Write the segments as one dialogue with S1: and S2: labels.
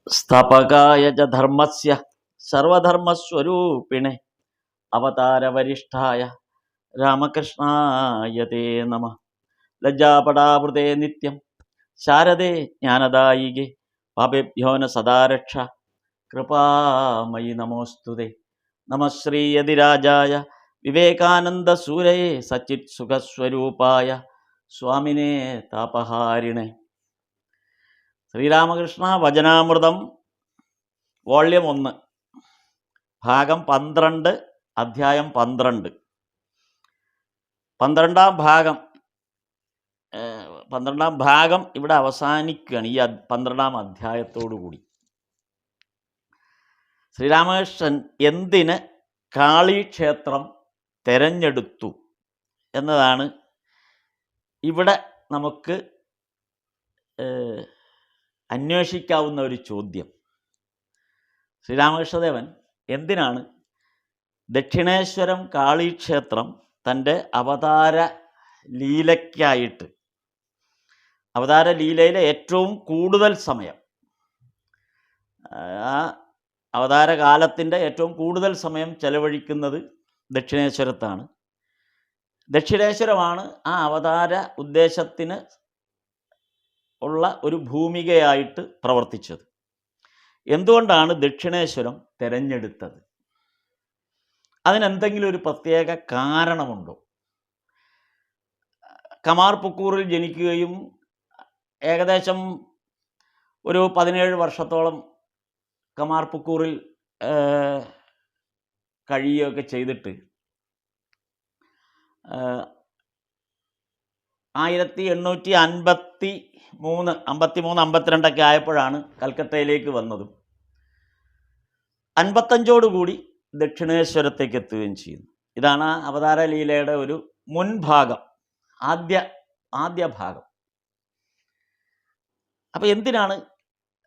S1: സ്ഥാപകായ ച ധർമ്മസ്യ സർവധർമ്മസ്വരൂപിണേ അവതാരവരിഷ്ഠായ രാമകൃഷ്ണായ തേ നമഃ. ലജ്ജാപടാവൃതേ നിത്യം ശാരദേ ജ്ഞാനദായികേ പാപേഭ്യോ ന സദാ രക്ഷ കൃപാമയി നമോസ്തുതേ. നമഃ ശ്രീയതിരാജായ വിവേകാനന്ദസൂരയേ സച്ചിത് സുഖസ്വരൂപായ സ്വാമിനേ താപഹാരിണേ. ശ്രീരാമകൃഷ്ണ വചനാമൃതം വോള്യം 1 ഭാഗം 12 അധ്യായം 12. 12ാം ഭാഗം ഇവിടെ അവസാനിക്കുകയാണ്. ഈ 12ാം അധ്യായത്തോടു കൂടി ശ്രീരാമകൃഷ്ണൻ എന്തിന് കാളീക്ഷേത്രം തെരഞ്ഞെടുത്തു എന്നതാണ് ഇവിടെ നമുക്ക് അന്വേഷിക്കാവുന്ന ഒരു ചോദ്യം. ശ്രീരാമകൃഷ്ണദേവൻ എന്തിനാണ് ദക്ഷിണേശ്വരം കാളീക്ഷേത്രം തൻ്റെ അവതാര ലീലയ്ക്കായിട്ട്, അവതാര ലീലയിലെ ഏറ്റവും കൂടുതൽ സമയം, ആ അവതാരകാലത്തിൻ്റെ ഏറ്റവും കൂടുതൽ സമയം ചെലവഴിക്കുന്നത് ദക്ഷിണേശ്വരത്താണ്. ദക്ഷിണേശ്വരമാണ് ആ അവതാര ഉദ്ദേശത്തിന് ഉള്ള ഒരു ഭൂമികയായിട്ട് പ്രവർത്തിച്ചത്. എന്തുകൊണ്ടാണ് ദക്ഷിണേശ്വരം തിരഞ്ഞെടുത്തത്? അതിനെന്തെങ്കിലും ഒരു പ്രത്യേക കാരണമുണ്ടോ? കമാർപുക്കൂറിൽ ജനിക്കുകയും ഏകദേശം ഒരു 17 വർഷത്തോളം കമാർപുക്കൂറിൽ കഴിയുകയൊക്കെ ചെയ്തിട്ട് 1853, 52 ആയപ്പോഴാണ് കൽക്കട്ടയിലേക്ക് വന്നതും 55ഓടുകൂടി ദക്ഷിണേശ്വരത്തേക്ക് എത്തുകയും ചെയ്യുന്നു. ഇതാണ് ആ അവതാര ലീലയുടെ ഒരു മുൻഭാഗം, ആദ്യ ഭാഗം. അപ്പം എന്തിനാണ്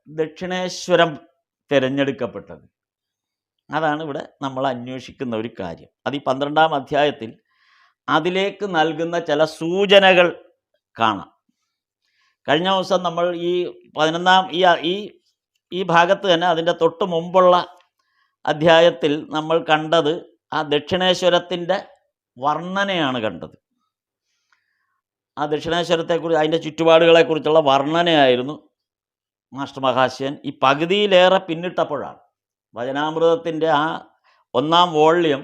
S1: ദക്ഷിണേശ്വരം തിരഞ്ഞെടുക്കപ്പെട്ടത്? അതാണ് ഇവിടെ നമ്മൾ അന്വേഷിക്കുന്ന ഒരു കാര്യം. അത് ഈ 12ാം അധ്യായത്തിൽ അതിലേക്ക് നൽകുന്ന ചില സൂചനകൾ കാണാം. കഴിഞ്ഞ ദിവസം നമ്മൾ ഈ 11ാം ഈ ഭാഗത്ത് തന്നെ അതിൻ്റെ തൊട്ട് മുമ്പുള്ള അധ്യായത്തിൽ നമ്മൾ കണ്ടത് ആ ദക്ഷിണേശ്വരത്തിൻ്റെ വർണ്ണനയാണ് കണ്ടത്. ആ ദക്ഷിണേശ്വരത്തെക്കുറിച്ച്, അതിൻ്റെ ചുറ്റുപാടുകളെക്കുറിച്ചുള്ള വർണ്ണനയായിരുന്നു മാസ്റ്റർ മഹാശയൻ ഈ പകുതിയിലേറെ പിന്നിട്ടപ്പോഴാണ്. വചനാമൃതത്തിൻ്റെ ആ 1ാം വോള്യം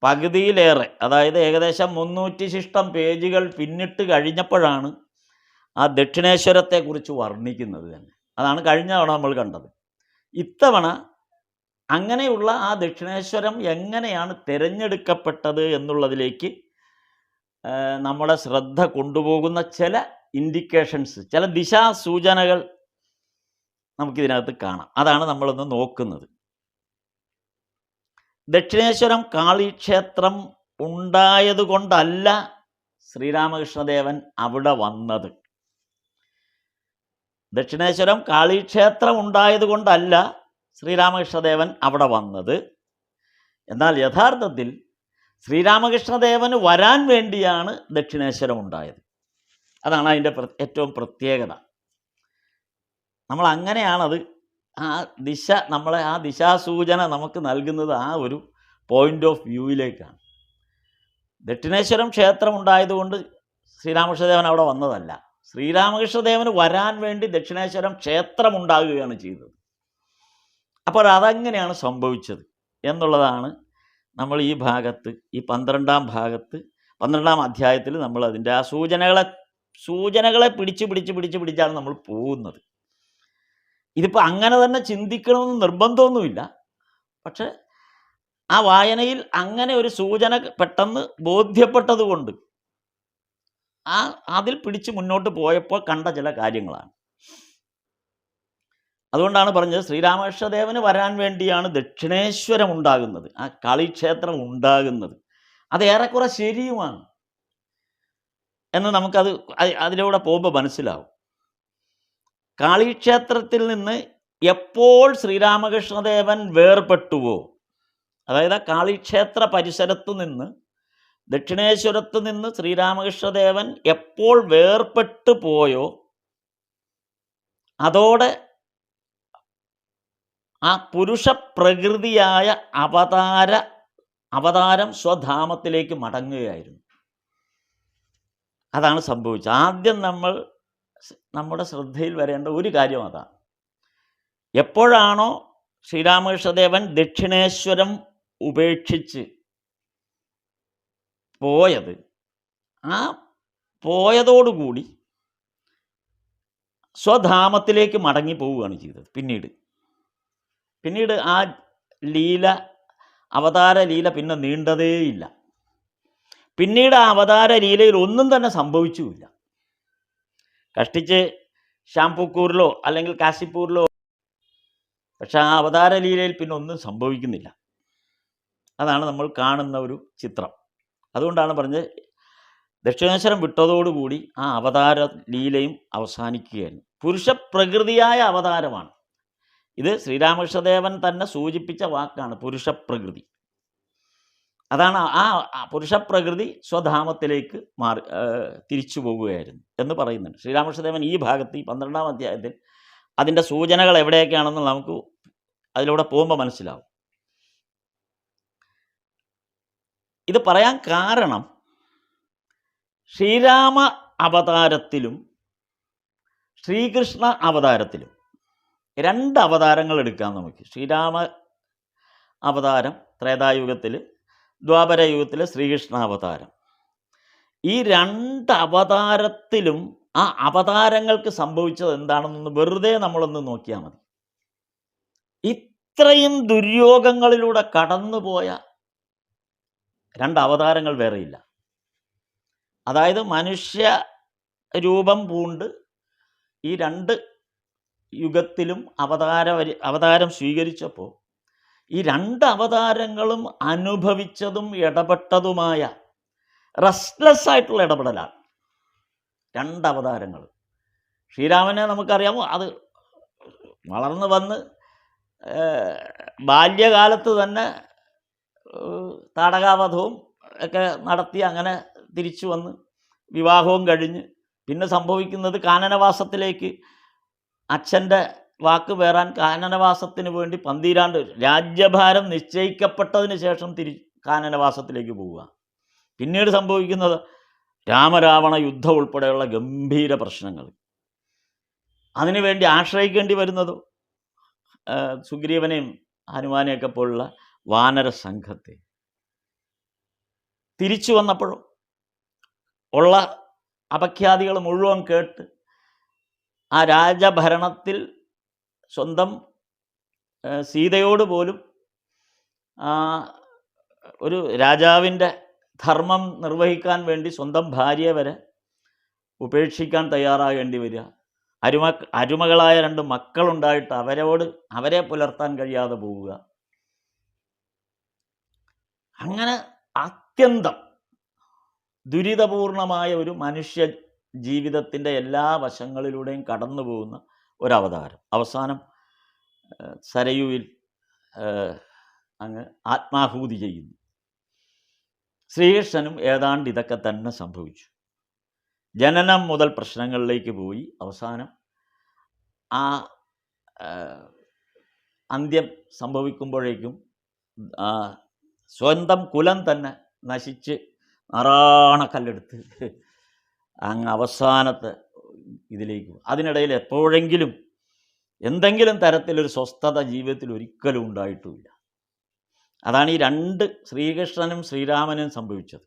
S1: പകുതിയിലേറെ, അതായത് ഏകദേശം 300 ശിഷ്ടം പേജുകൾ പിന്നിട്ട് കഴിഞ്ഞപ്പോഴാണ് ആ ദക്ഷിണേശ്വരത്തെക്കുറിച്ച് വർണ്ണിക്കുന്നത് തന്നെ. അതാണ് കഴിഞ്ഞ തവണ നമ്മൾ കണ്ടത്. ഇത്തവണ അങ്ങനെയുള്ള ആ ദക്ഷിണേശ്വരം എങ്ങനെയാണ് തിരഞ്ഞെടുക്കപ്പെട്ടത് എന്നുള്ളതിലേക്ക് നമ്മുടെ ശ്രദ്ധ കൊണ്ടുപോകുന്ന ചില ഇൻഡിക്കേഷൻസ്, ചില ദിശാസൂചനകൾ നമുക്കിതിനകത്ത് കാണാം. അതാണ് നമ്മളൊന്ന് നോക്കുന്നത്. ദക്ഷിണേശ്വരം കാളീക്ഷേത്രം ഉണ്ടായതുകൊണ്ടല്ല ശ്രീരാമകൃഷ്ണദേവൻ അവിടെ വന്നത്. ദക്ഷിണേശ്വരം കാളീക്ഷേത്രം ഉണ്ടായതുകൊണ്ടല്ല ശ്രീരാമകൃഷ്ണദേവൻ അവിടെ വന്നത്. എന്നാൽ യഥാർത്ഥത്തിൽ ശ്രീരാമകൃഷ്ണദേവന് വരാൻ വേണ്ടിയാണ് ദക്ഷിണേശ്വരം ഉണ്ടായത്. അതാണ് അതിൻ്റെ ഏറ്റവും പ്രത്യേകത. നമ്മൾ അങ്ങനെയാണത്, ആ ദിശ, നമ്മളെ ആ ദിശാസൂചന നമുക്ക് നൽകുന്നത് ആ ഒരു പോയിൻ്റ് ഓഫ് വ്യൂവിലേക്കാണ്. ദക്ഷിണേശ്വരം ക്ഷേത്രം ഉണ്ടായതുകൊണ്ട് ശ്രീരാമകൃഷ്ണദേവൻ അവിടെ വന്നതല്ല. ശ്രീരാമകൃഷ്ണദേവന് വരാൻ വേണ്ടി ദക്ഷിണേശ്വരം ക്ഷേത്രം ഉണ്ടാകുകയാണ് ചെയ്തത്. അപ്പോൾ അതെങ്ങനെയാണ് സംഭവിച്ചത് എന്നുള്ളതാണ് നമ്മൾ ഈ ഭാഗത്ത്, ഈ 12ാം അധ്യായത്തിൽ നമ്മൾ അതിൻ്റെ ആ സൂചനകളെ പിടിച്ചാണ് നമ്മൾ പോകുന്നത്. ഇതിപ്പോൾ അങ്ങനെ തന്നെ ചിന്തിക്കണമെന്ന് നിർബന്ധമൊന്നുമില്ല. പക്ഷെ ആ വായനയിൽ അങ്ങനെ ഒരു സൂചന പെട്ടെന്ന് ബോധ്യപ്പെട്ടതുകൊണ്ട് അതിൽ പിടിച്ച് മുന്നോട്ട് പോയപ്പോൾ കണ്ട ചില കാര്യങ്ങളാണ്. അതുകൊണ്ടാണ് പറഞ്ഞത് ശ്രീരാമകൃഷ്ണദേവന് വരാൻ വേണ്ടിയാണ് ദക്ഷിണേശ്വരം ഉണ്ടാകുന്നത്, ആ കാളീക്ഷേത്രം ഉണ്ടാകുന്നത്. അത് ഏറെക്കുറെ ശരിയുമാണ് എന്ന് നമുക്കത് അതിലൂടെ പോകുമ്പോൾ മനസ്സിലാവും. കാളീക്ഷേത്രത്തിൽ നിന്ന് എപ്പോൾ ശ്രീരാമകൃഷ്ണദേവൻ വേർപെട്ടുവോ, അതായത് ആ കാളീക്ഷേത്ര പരിസരത്തു നിന്ന്, ദക്ഷിണേശ്വരത്ത് നിന്ന് ശ്രീരാമകൃഷ്ണദേവൻ എപ്പോൾ വേർപെട്ടു പോയോ അതോടെ ആ പുരുഷ പ്രകൃതിയായ അവതാരം സ്വധാമത്തിലേക്ക് മടങ്ങുകയായിരുന്നു. അതാണ് സംഭവിച്ചത്. ആദ്യം നമ്മുടെ ശ്രദ്ധയിൽ വരേണ്ട ഒരു കാര്യം അതാണ്. എപ്പോഴാണോ ശ്രീരാമകൃഷ്ണദേവൻ ദക്ഷിണേശ്വരം ഉപേക്ഷിച്ച് പോയത്, ആ പോയതോടുകൂടി സ്വധാമത്തിലേക്ക് മടങ്ങി പോവുകയാണ് ചെയ്തത്. പിന്നീട് ആ അവതാര ലീല പിന്നെ നീണ്ടതേയില്ല. പിന്നീട് ആ അവതാര ലീലയിൽ ഒന്നും തന്നെ സംഭവിച്ചുമില്ല. കഷ്ടിച്ച് ഷാംപൂക്കൂറിലോ അല്ലെങ്കിൽ കാശിപ്പൂരിലോ, പക്ഷെ ആ അവതാര ലീലയിൽ പിന്നെ ഒന്നും സംഭവിക്കുന്നില്ല. അതാണ് നമ്മൾ കാണുന്ന ഒരു ചിത്രം. അതുകൊണ്ടാണ് പറഞ്ഞത്, ദക്ഷിണേശ്വരം വിട്ടതോടുകൂടി ആ അവതാര ലീലയും അവസാനിക്കുകയായിരുന്നു. പുരുഷ പ്രകൃതിയായ അവതാരമാണ് ഇത്. ശ്രീരാമകൃഷ്ണദേവൻ തന്നെ സൂചിപ്പിച്ച വാക്കാണ് പുരുഷപ്രകൃതി. അതാണ് ആ പുരുഷപ്രകൃതി സ്വധാമത്തിലേക്ക് തിരിച്ചു പോവുകയായിരുന്നു എന്ന് പറയുന്നുണ്ട് ശ്രീരാമകൃഷ്ണദേവൻ ഈ ഭാഗത്ത്. ഈ 12-ാം അധ്യായത്തിൽ അതിൻ്റെ സൂചനകൾ എവിടെയൊക്കെയാണെന്ന് നമുക്ക് അതിലൂടെ പോകുമ്പോൾ മനസ്സിലാവും. ഇത് പറയാൻ കാരണം, ശ്രീരാമ അവതാരത്തിലും ശ്രീകൃഷ്ണ അവതാരത്തിലും 2 അവതാരങ്ങൾ എടുക്കാം നമുക്ക്. ശ്രീരാമ അവതാരം ത്രേതായുഗത്തിൽ, ദ്വാപരയുഗത്തിൽ ശ്രീകൃഷ്ണ അവതാരം. ഈ 2 അവതാരത്തിലും ആ അവതാരങ്ങൾക്ക് സംഭവിച്ചത് എന്താണെന്നൊന്ന് വെറുതെ നമ്മളൊന്ന് നോക്കിയാൽ മതി. ഇത്രയും ദുര്യോഗങ്ങളിലൂടെ കടന്നുപോയ 2 അവതാരങ്ങൾ വേറെയില്ല. അതായത് മനുഷ്യ രൂപം പൂണ്ട് ഈ 2 യുഗത്തിലും അവതാരം സ്വീകരിച്ചപ്പോൾ ഈ 2 അവതാരങ്ങളും അനുഭവിച്ചതും ഇടപെട്ടതുമായ റെസ്റ്റ്ലെസ് ആയിട്ടുള്ള ഇടപെടലാണ് 2 അവതാരങ്ങൾ. ശ്രീരാമനെ നമുക്കറിയാമോ, അത് വളർന്നു വന്ന് ബാല്യകാലത്ത് തന്നെ താടകാവധവും ഒക്കെ നടത്തി അങ്ങനെ തിരിച്ചു വന്ന് വിവാഹവും കഴിഞ്ഞ് പിന്നെ സംഭവിക്കുന്നത് കാനനവാസത്തിലേക്ക്, അച്ഛൻ്റെ വാക്ക് പേറാൻ കാനനവാസത്തിന് വേണ്ടി 12 രാജ്യഭാരം നിശ്ചയിക്കപ്പെട്ടതിന് ശേഷം കാനനവാസത്തിലേക്ക് പോവുക. പിന്നീട് സംഭവിക്കുന്നത് രാമരാവണ യുദ്ധം ഉൾപ്പെടെയുള്ള ഗംഭീര പ്രശ്നങ്ങൾ. അതിനുവേണ്ടി ആശ്രയിക്കേണ്ടി വരുന്നതോ സുഗ്രീവനെയും ഹനുമാനെയൊക്കെ പോലുള്ള വാനര സംഘത്തെ. തിരിച്ചു വന്നപ്പോഴും ഉള്ള അപഖ്യാതികൾ മുഴുവൻ കേട്ട് ആ രാജഭരണത്തിൽ സ്വന്തം സീതയോട് പോലും ഒരു രാജാവിൻ്റെ ധർമ്മം നിർവഹിക്കാൻ വേണ്ടി സ്വന്തം ഭാര്യയെ വരെ ഉപേക്ഷിക്കാൻ തയ്യാറാകേണ്ടി വരിക. അരുമകളായ 2 മക്കളുണ്ടായിട്ട് അവരെ പുലർത്താൻ കഴിയാതെ പോവുക. അങ്ങനെ അത്യന്തം ദുരിതപൂർണമായ ഒരു മനുഷ്യ ജീവിതത്തിൻ്റെ എല്ലാ വശങ്ങളിലൂടെയും കടന്നു പോകുന്ന ഒരവതാരം. അവസാനം സരയുവിൽ അങ്ങ് ആത്മാഹൂതി ചെയ്യുന്നു. ശ്രീകൃഷ്ണനും ഏതാണ്ട് ഇതൊക്കെ തന്നെ സംഭവിച്ചു. ജനനം മുതൽ പ്രശ്നങ്ങളിലേക്ക് പോയി അവസാനം ആ അന്ത്യം സംഭവിക്കുമ്പോഴേക്കും സ്വന്തം കുലം തന്നെ നശിച്ച് നാറാണക്കല്ലെടുത്ത് അങ്ങ് അവസാനത്തെ ഇതിലേക്ക്. അതിനിടയിൽ എപ്പോഴെങ്കിലും എന്തെങ്കിലും തരത്തിലൊരു സ്വസ്ഥത ജീവിതത്തിൽ ഒരിക്കലും ഉണ്ടായിട്ടുമില്ല. അതാണ് ഈ 2 ശ്രീകൃഷ്ണനും ശ്രീരാമനും സംഭവിച്ചത്.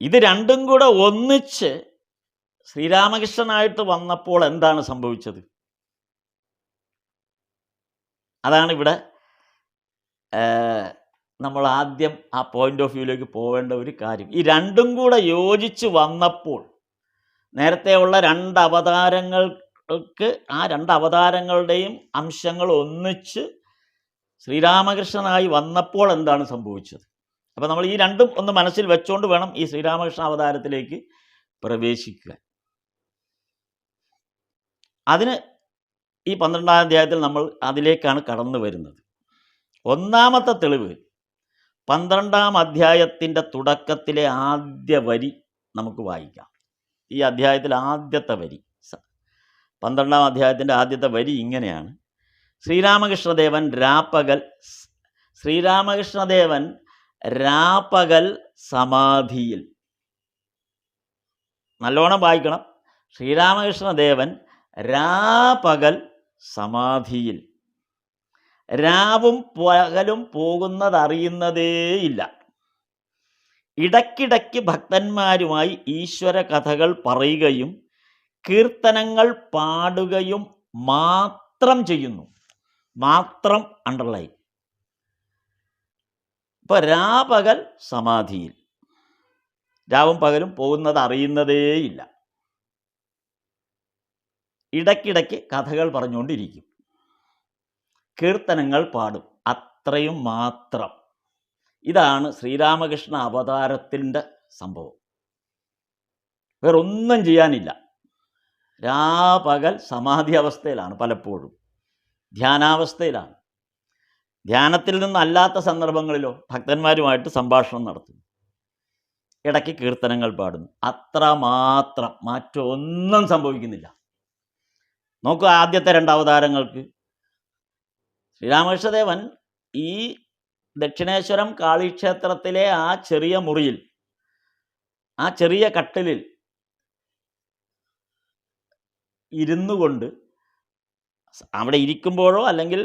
S1: ഇത് 2ഉം കൂടെ ഒന്നിച്ച് ശ്രീരാമകൃഷ്ണനായിട്ട് വന്നപ്പോൾ എന്താണ് സംഭവിച്ചത്? അതാണ് ഇവിടെ നമ്മൾ ആദ്യം ആ പോയിന്റ് ഓഫ് വ്യൂയിലേക്ക് പോവേണ്ട ഒരു കാര്യം. ഈ 2ഉം കൂടെ യോജിച്ച് വന്നപ്പോൾ നേരത്തെയുള്ള 2 അവതാരങ്ങൾക്ക് ആ 2 അവതാരങ്ങളുടെയും അംശങ്ങൾ ഒന്നിച്ച് ശ്രീരാമകൃഷ്ണനായി വന്നപ്പോൾ എന്താണ് സംഭവിച്ചത്? അപ്പോൾ നമ്മൾ ഈ 2ഉം ഒന്ന് മനസ്സിൽ വെച്ചുകൊണ്ട് വേണം ഈ ശ്രീരാമകൃഷ്ണ അവതാരത്തിലേക്ക് പ്രവേശിക്കുക. അതിന് ഈ 12-ാം അധ്യായത്തിൽ നമ്മൾ അതിലേക്കാണ് കടന്നു വരുന്നത്. ഒന്നാമത്തെ തെളിവ് 12-ാം അധ്യായത്തിൻ്റെ തുടക്കത്തിലെ ആദ്യ വരി നമുക്ക് വായിക്കാം. ഈ അധ്യായത്തിൽ ആദ്യത്തെ വരി, 12-ാം അധ്യായത്തിൻ്റെ ആദ്യത്തെ വരി ഇങ്ങനെയാണ്: ശ്രീരാമകൃഷ്ണദേവൻ രാപ്പകൽ സമാധിയിൽ. നല്ലോണം വായിക്കണം. ശ്രീരാമകൃഷ്ണദേവൻ രാപ്പകൽ സമാധിയിൽ. രാവും പകലും പോകുന്നതറിയുന്നതേയില്ല. ഇടയ്ക്കിടയ്ക്ക് ഭക്തന്മാരുമായി ഈശ്വര കഥകൾ പറയുകയും കീർത്തനങ്ങൾ പാടുകയും മാത്രം ചെയ്യുന്നു. മാത്രം അണ്ടർലൈൻ. ഇപ്പോൾ രാപകൽ സമാധിയിൽ. രാവും പകലും പോകുന്നത് അറിയുന്നതേയില്ല. ഇടയ്ക്കിടയ്ക്ക് കഥകൾ പറഞ്ഞുകൊണ്ടിരിക്കും, കീർത്തനങ്ങൾ പാടും, അത്രയും മാത്രം. ഇതാണ് ശ്രീരാമകൃഷ്ണ അവതാരത്തിൻ്റെ സംഭവം. വേറൊന്നും ചെയ്യാനില്ല. രാപകൽ സമാധി അവസ്ഥയിലാണ്, പലപ്പോഴും ധ്യാനാവസ്ഥയിലാണ്. ധ്യാനത്തിൽ നിന്നല്ലാത്ത സന്ദർഭങ്ങളിലോ ഭക്തന്മാരുമായിട്ട് സംഭാഷണം നടത്തുന്നു, ഇടയ്ക്ക് കീർത്തനങ്ങൾ പാടുന്നു, അത്രമാത്രം. മറ്റൊന്നും സംഭവിക്കുന്നില്ല. നോക്കൂ, ആദ്യത്തെ 2 അവതാരങ്ങൾക്ക് ശ്രീരാമകൃഷ്ണദേവൻ ഈ ദക്ഷിണേശ്വരം കാളീക്ഷേത്രത്തിലെ ആ ചെറിയ മുറിയിൽ, ആ ചെറിയ കട്ടിലിൽ ഇരുന്നു കൊണ്ട്, അവിടെ ഇരിക്കുമ്പോഴോ അല്ലെങ്കിൽ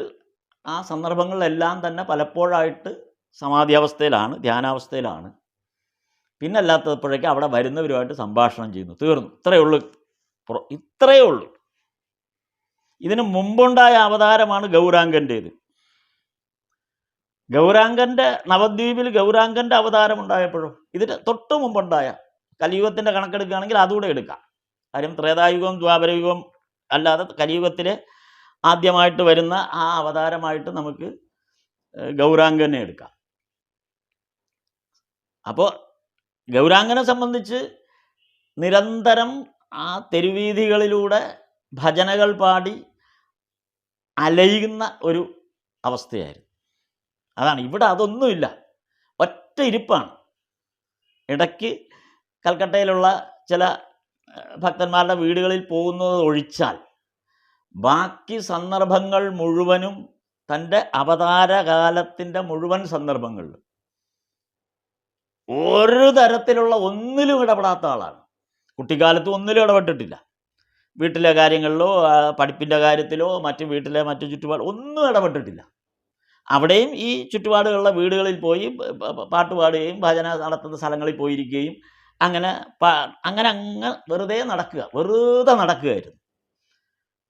S1: ആ സന്ദർഭങ്ങളിലെല്ലാം തന്നെ പലപ്പോഴായിട്ട് സമാധി അവസ്ഥയിലാണ്, ധ്യാനാവസ്ഥയിലാണ്. പിന്നല്ലാത്തപ്പോഴേക്കും അവിടെ വരുന്നവരുമായിട്ട് സംഭാഷണം ചെയ്യുന്നു. തീർന്നു. ഇത്രയേ ഉള്ളൂ. ഇതിനു മുമ്പുണ്ടായ അവതാരമാണ് ഗൗരാംഗൻ്റേത്. ഗൗരാംഗൻ്റെ നവദ്വീപിൽ ഗൗരാംഗൻ്റെ അവതാരം ഉണ്ടായപ്പോഴോ ഇതിന് തൊട്ട് മുമ്പുണ്ടായ കലിയുഗത്തിൻ്റെ കണക്കെടുക്കുകയാണെങ്കിൽ അതുകൂടെ എടുക്കാം. കാര്യം ത്രേതായുഗം ദ്വാപരയുഗം അല്ലാതെ കലിയുഗത്തിലെ ആദ്യമായിട്ട് വരുന്ന ആ അവതാരമായിട്ട് നമുക്ക് ഗൗരാംഗനെ എടുക്കാം. അപ്പോൾ ഗൗരാംഗനെ സംബന്ധിച്ച് നിരന്തരം ആ തെരുവീഥികളിലൂടെ ഭജനകൾ പാടി അലയുന്ന ഒരു അവസ്ഥയായിരുന്നു. അതാണ്. ഇവിടെ അതൊന്നുമില്ല, ഒറ്റ ഇരിപ്പാണ്. ഇടയ്ക്ക് കൽക്കട്ടയിലുള്ള ചില ഭക്തന്മാരുടെ വീടുകളിൽ പോകുന്നത് ഒഴിച്ചാൽ ബാക്കി സന്ദർഭങ്ങൾ മുഴുവനും തൻ്റെ അവതാരകാലത്തിൻ്റെ മുഴുവൻ സന്ദർഭങ്ങളിലും ഒരു തരത്തിലുള്ള ഒന്നിലും ഇടപെടാത്ത ആളാണ്. കുട്ടിക്കാലത്ത് ഒന്നിലും ഇടപെട്ടിട്ടില്ല. വീട്ടിലെ കാര്യങ്ങളിലോ പഠിപ്പിൻ്റെ കാര്യത്തിലോ വീട്ടിലെ മറ്റു ചുറ്റുപാട് ഒന്നും ഇടപെട്ടിട്ടില്ല. അവിടെയും ഈ ചുറ്റുപാടുകളുള്ള വീടുകളിൽ പോയി പാട്ട് പാടുകയും ഭജന നടത്തുന്ന സ്ഥലങ്ങളിൽ പോയിരിക്കുകയും അങ്ങനെ വെറുതെ നടക്കുകയായിരുന്നു.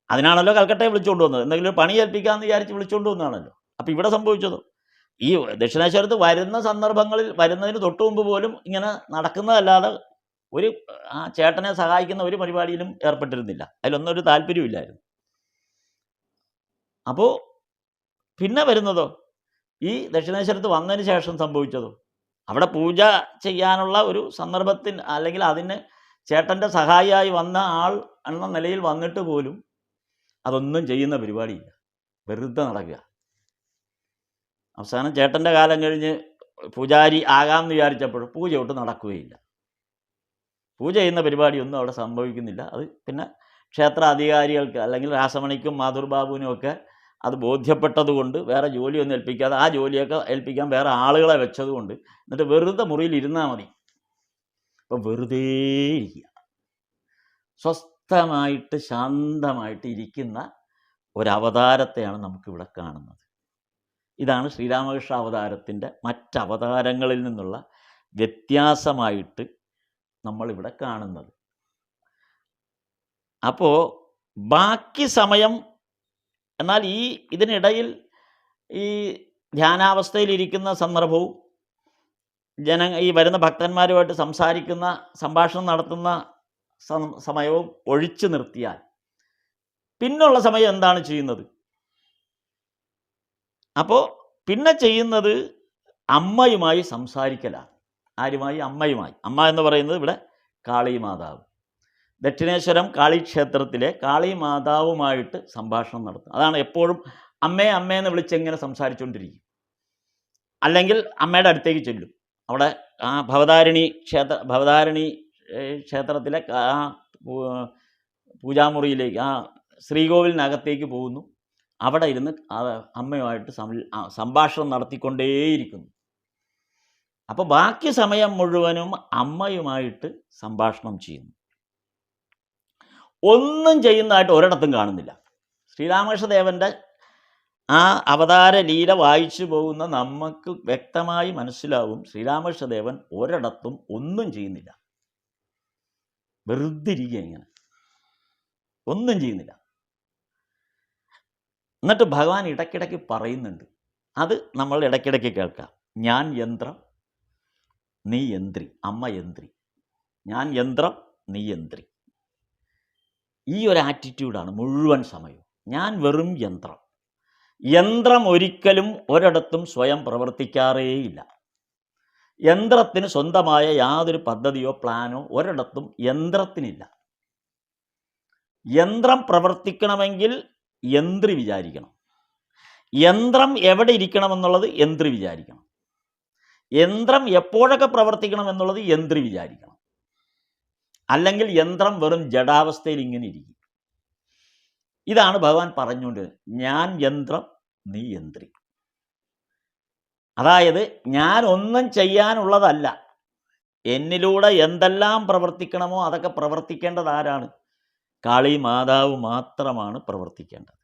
S1: അതിനാണല്ലോ കൽക്കട്ടയെ വിളിച്ചുകൊണ്ട് വന്നത്. എന്തെങ്കിലും പണി ഏൽപ്പിക്കാമെന്ന് വിചാരിച്ച് വിളിച്ചുകൊണ്ട് വന്നതാണല്ലോ. അപ്പോൾ ഇവിടെ സംഭവിച്ചതോ, ഈ ദക്ഷിണേശ്വരത്ത് വരുന്ന സന്ദർഭങ്ങളിൽ വരുന്നതിന് തൊട്ടു മുമ്പ് പോലും ഇങ്ങനെ നടക്കുന്നതല്ലാതെ ഒരു ആ ചേട്ടനെ സഹായിക്കുന്ന ഒരു പരിപാടിയിലും ഏർപ്പെട്ടിരുന്നില്ല. അതിലൊന്നും ഒരു താല്പര്യമില്ലായിരുന്നു. അപ്പോൾ പിന്നെ വരുന്നതോ, ഈ ദക്ഷിണേശ്വരത്ത് വന്നതിന് ശേഷം സംഭവിച്ചതോ, അവിടെ പൂജ ചെയ്യാനുള്ള ഒരു സന്ദർഭത്തിന് അല്ലെങ്കിൽ അതിന് ചേട്ടൻ്റെ സഹായിയായി വന്ന ആൾ എന്ന നിലയിൽ വന്നിട്ട് പോലും അതൊന്നും ചെയ്യുന്ന പരിപാടിയില്ല. വെറുതെ നടക്കുക. അവസാനം ചേട്ടൻ്റെ കാലം കഴിഞ്ഞ് പൂജാരി ആകാമെന്ന് വിചാരിച്ചപ്പോൾ പൂജ ഒട്ട് നടക്കുകയില്ല. പൂജ ചെയ്യുന്ന പരിപാടിയൊന്നും അവിടെ സംഭവിക്കുന്നില്ല. അത് പിന്നെ ക്ഷേത്ര അധികാരികൾക്ക് അല്ലെങ്കിൽ രാസമണിക്കും മാധുർബാബുവിനും ഒക്കെ അത് ബോധ്യപ്പെട്ടതുകൊണ്ട് വേറെ ജോലിയൊന്നും ഏൽപ്പിക്കാതെ ആ ജോലിയൊക്കെ ഏൽപ്പിക്കാൻ വേറെ ആളുകളെ വെച്ചതുകൊണ്ട് എന്നിട്ട് വെറുതെ മുറിയിൽ ഇരുന്നാൽ മതി. അപ്പോൾ വെറുതെ ഇരിക്കുക, സ്വസ്ഥമായിട്ട് ശാന്തമായിട്ട് ഇരിക്കുന്ന ഒരവതാരത്തെയാണ് നമുക്കിവിടെ കാണുന്നത്. ഇതാണ് ശ്രീരാമകൃഷ്ണ അവതാരത്തിൻ്റെ മറ്റവതാരങ്ങളിൽ നിന്നുള്ള വ്യത്യാസമായിട്ട് നമ്മളിവിടെ കാണുന്നത്. അപ്പോൾ ബാക്കി സമയം, എന്നാൽ ഇതിനിടയിൽ ഈ ധ്യാനാവസ്ഥയിലിരിക്കുന്ന സന്ദർഭവും ഈ വരുന്ന ഭക്തന്മാരുമായിട്ട് സംഭാഷണം നടത്തുന്ന സമയവും ഒഴിച്ചു നിർത്തിയാൽ പിന്നുള്ള സമയം എന്താണ് ചെയ്യുന്നത്? അപ്പോൾ പിന്നെ ചെയ്യുന്നത് അമ്മയുമായി സംസാരിക്കലാണ്. ആരുമായി? അമ്മയുമായി. അമ്മ എന്ന് പറയുന്നത് ഇവിടെ കാളിമാതാവ്. ദക്ഷിണേശ്വരം കാളീക്ഷേത്രത്തിലെ കാളിമാതാവുമായിട്ട് സംഭാഷണം നടത്തും. അതാണ് എപ്പോഴും അമ്മേ അമ്മയെന്ന് വിളിച്ചെങ്ങനെ സംസാരിച്ചുകൊണ്ടിരിക്കും. അല്ലെങ്കിൽ അമ്മയുടെ അടുത്തേക്ക് ചെല്ലും. അവിടെ ആ ഭവതാരിണി ക്ഷേത്രത്തിലെ ആ പൂജാമുറിയിലേക്ക്, ആ ശ്രീകോവിലിനകത്തേക്ക് പോകുന്നു. അവിടെ ഇരുന്ന് അമ്മയുമായിട്ട് സംഭാഷണം നടത്തിക്കൊണ്ടേയിരിക്കുന്നു. അപ്പോൾ ബാക്കി സമയം മുഴുവനും അമ്മയുമായിട്ട് സംഭാഷണം ചെയ്യുന്നു. ഒന്നും ചെയ്യുന്നതായിട്ട് ഒരിടത്തും കാണുന്നില്ല. ശ്രീരാമകൃഷ്ണദേവൻ്റെ ആ അവതാര ലീല വായിച്ചു പോകുന്ന നമുക്ക് വ്യക്തമായി മനസ്സിലാവും, ശ്രീരാമകൃഷ്ണദേവൻ ഒരിടത്തും ഒന്നും ചെയ്യുന്നില്ല. വെറുതെ ഇരിക്കുക, ഇങ്ങനെ ഒന്നും ചെയ്യുന്നില്ല. എന്നിട്ട് ഭഗവാൻ ഇടയ്ക്കിടയ്ക്ക് പറയുന്നുണ്ട്, അത് നമ്മൾ ഇടയ്ക്കിടയ്ക്ക് കേൾക്കാം. ഞാൻ യന്ത്രം, നീ യന്ത്രി. അമ്മ യന്ത്രി, ഞാൻ യന്ത്രം, നീ യന്ത്രി. ഈ ഒരു ആറ്റിറ്റ്യൂഡാണ് മുഴുവൻ സമയവും. ഞാൻ വെറും യന്ത്രം. യന്ത്രം ഒരിക്കലും ഒരിടത്തും സ്വയം പ്രവർത്തിക്കാറേയില്ല. യന്ത്രത്തിന് സ്വന്തമായ യാതൊരു പദ്ധതിയോ പ്ലാനോ ഒരിടത്തും യന്ത്രത്തിനില്ല. യന്ത്രം പ്രവർത്തിക്കണമെങ്കിൽ യന്ത്രി വിചാരിക്കണം. യന്ത്രം എവിടെ ഇരിക്കണമെന്നുള്ളത് യന്ത്രി വിചാരിക്കണം. യന്ത്രം എപ്പോഴൊക്കെ പ്രവർത്തിക്കണം എന്നുള്ളത് യന്ത്രി വിചാരിക്കണം. അല്ലെങ്കിൽ യന്ത്രം വെറും ജഡാവസ്ഥയിൽ ഇങ്ങനെ ഇരിക്കും. ഇതാണ് ഭഗവാൻ പറഞ്ഞുകൊണ്ട്, ഞാൻ യന്ത്രം, നീ യന്ത്രി. അതായത് ഞാൻ ഒന്നും ചെയ്യാനുള്ളതല്ല. എന്നിലൂടെ എന്തെല്ലാം പ്രവർത്തിക്കണമോ അതൊക്കെ പ്രവർത്തിക്കേണ്ടത് ആരാണ്? കാളി മാതാവ് മാത്രമാണ് പ്രവർത്തിക്കേണ്ടത്.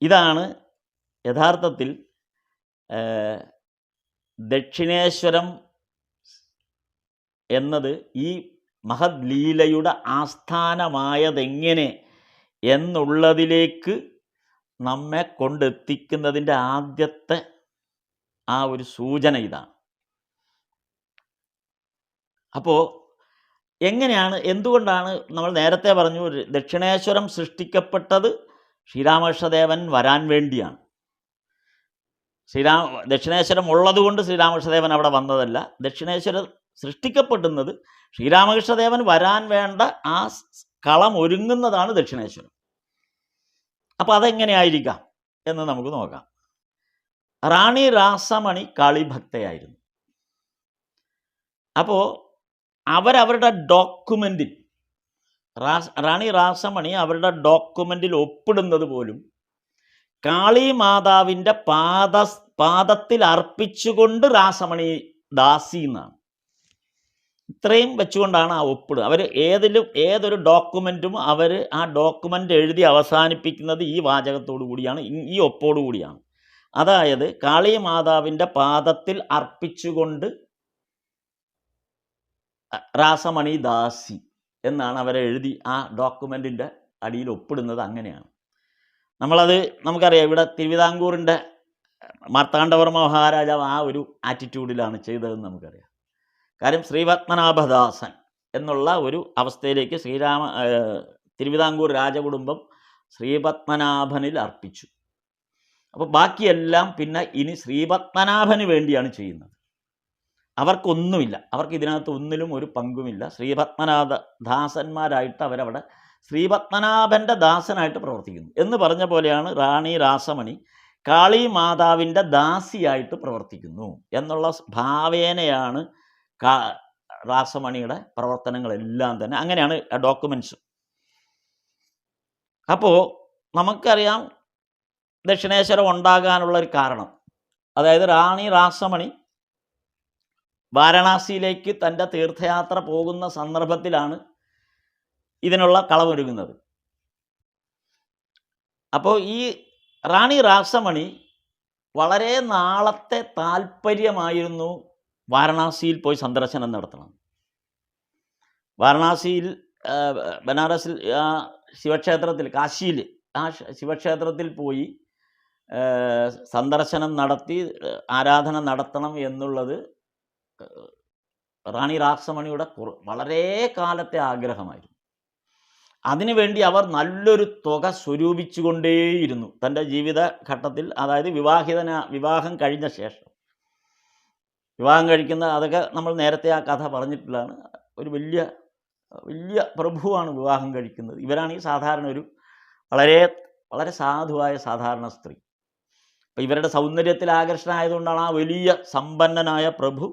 S1: ഇതാണ് യഥാർത്ഥത്തിൽ ദക്ഷിണേശ്വരം എന്നത് ഈ മഹത് ലീലയുടെ ആസ്ഥാനമായതെങ്ങനെ എന്നുള്ളതിലേക്ക് നമ്മെ കൊണ്ടെത്തിക്കുന്നതിൻ്റെ ആദ്യത്തെ ആ ഒരു സൂചന ഇതാണ്. അപ്പോൾ എങ്ങനെയാണ്, എന്തുകൊണ്ടാണ് നമ്മൾ നേരത്തെ പറഞ്ഞു, ദക്ഷിണേശ്വരം സൃഷ്ടിക്കപ്പെട്ടത് ശ്രീരാമകൃഷ്ണദേവൻ വരാൻ വേണ്ടിയാണ്. ദക്ഷിണേശ്വരം ഉള്ളതുകൊണ്ട് ശ്രീരാമകൃഷ്ണദേവൻ അവിടെ വന്നതല്ല. ദക്ഷിണേശ്വരം സൃഷ്ടിക്കപ്പെടുന്നത് ശ്രീരാമകൃഷ്ണദേവൻ വരാൻ വേണ്ട ആ കളം ഒരുങ്ങുന്നതാണ് ദക്ഷിണേശ്വരം. അപ്പോൾ അതെങ്ങനെയായിരിക്കാം എന്ന് നമുക്ക് നോക്കാം. റാണി രാസമണി കാളിഭക്തയായിരുന്നു. അപ്പോൾ അവരവരുടെ ഡോക്യുമെൻറ്റിൽ, റാണി രാസമണി അവരുടെ ഡോക്യുമെൻറ്റിൽ ഒപ്പിടുന്നത് പോലും കാളി മാതാവിൻ്റെ പാദത്തിൽ അർപ്പിച്ചുകൊണ്ട് രാസമണി ദാസി എന്നാണ്. ഇത്രയും വെച്ചുകൊണ്ടാണ് ആ ഒപ്പിടുക. അവർ ഏതൊരു ഡോക്യുമെൻറ്റും അവർ ആ ഡോക്യുമെൻ്റ് എഴുതി അവസാനിപ്പിക്കുന്നത് ഈ വാചകത്തോടു കൂടിയാണ്, ഈ ഒപ്പോടു കൂടിയാണ്. അതായത് കാളി മാതാവിൻ്റെ പാദത്തിൽ അർപ്പിച്ചുകൊണ്ട് രാസമണി ദാസി എന്നാണ് അവരെ എഴുതി ആ ഡോക്യുമെൻറ്റിൻ്റെ അടിയിൽ ഒപ്പിടുന്നത്. അങ്ങനെയാണ് നമുക്കറിയാം. ഇവിടെ തിരുവിതാംകൂറിൻ്റെ മാർത്താണ്ഡവർമ്മ മഹാരാജാവ് ആ ഒരു ആറ്റിറ്റ്യൂഡിലാണ് ചെയ്തതെന്ന് നമുക്കറിയാം. കാര്യം ശ്രീപത്മനാഭദാസൻ എന്നുള്ള ഒരു അവസ്ഥയിലേക്ക് തിരുവിതാംകൂർ രാജകുടുംബം ശ്രീപത്മനാഭനിൽ അർപ്പിച്ചു. അപ്പോൾ ബാക്കിയെല്ലാം പിന്നെ ഇനി ശ്രീപത്മനാഭന് വേണ്ടിയാണ് ചെയ്യുന്നത്. അവർക്കൊന്നുമില്ല, അവർക്ക് ഇതിനകത്ത് ഒന്നിലും ഒരു പങ്കുമില്ല. ശ്രീപത്മനാഭ ദാസന്മാരായിട്ട് അവരവിടെ ശ്രീപത്മനാഭൻ്റെ ദാസനായിട്ട് പ്രവർത്തിക്കുന്നു എന്ന് പറഞ്ഞ പോലെയാണ് റാണി രാസമണി കാളി മാതാവിൻ്റെ ദാസിയായിട്ട് പ്രവർത്തിക്കുന്നു എന്നുള്ള ഭാവേനയാണ് രാസമണിയുടെ പ്രവർത്തനങ്ങളെല്ലാം തന്നെ. അങ്ങനെയാണ് ഡോക്യുമെൻറ്റ്സ്. അപ്പോൾ നമുക്കറിയാം ദക്ഷിണേശ്വരം ഉണ്ടാകാനുള്ള ഒരു കാരണം, അതായത് റാണി രാസമണി വാരണാസിയിലേക്ക് തൻ്റെ തീർത്ഥയാത്ര പോകുന്ന സന്ദർഭത്തിലാണ് ഇതിനുള്ള കളമൊരുങ്ങുന്നത്. അപ്പോൾ ഈ റാണി രാസമണി വളരെ നാളത്തെ താല്പര്യമായിരുന്നു വാരണാസിയിൽ പോയി സന്ദർശനം നടത്തണം. വാരണാസിയിൽ, ബനാറസിൽ ശിവക്ഷേത്രത്തിൽ, കാശിയിൽ ആ ശിവക്ഷേത്രത്തിൽ പോയി സന്ദർശനം നടത്തി ആരാധന നടത്തണം എന്നുള്ളത് റാണി രാസമണിയുടെ വളരെ കാലത്തെ ആഗ്രഹമായിരുന്നു. അതിനുവേണ്ടി അവർ നല്ലൊരു തുക സ്വരൂപിച്ചുകൊണ്ടേയിരുന്നു തൻ്റെ ജീവിതഘട്ടത്തിൽ. അതായത് വിവാഹം കഴിഞ്ഞ ശേഷം, വിവാഹം കഴിക്കുന്ന, അതൊക്കെ നമ്മൾ നേരത്തെ ആ കഥ പറഞ്ഞിട്ടുള്ളതാണ്. ഒരു വലിയ പ്രഭുവാണ് വിവാഹം കഴിക്കുന്നത്. ഇവരാണ് ഈ സാധാരണ ഒരു വളരെ സാധുവായ സാധാരണ സ്ത്രീ. അപ്പോൾ ഇവരുടെ സൗന്ദര്യത്തിൽ ആകർഷണമായതുകൊണ്ടാണ് ആ വലിയ സമ്പന്നനായ പ്രഭു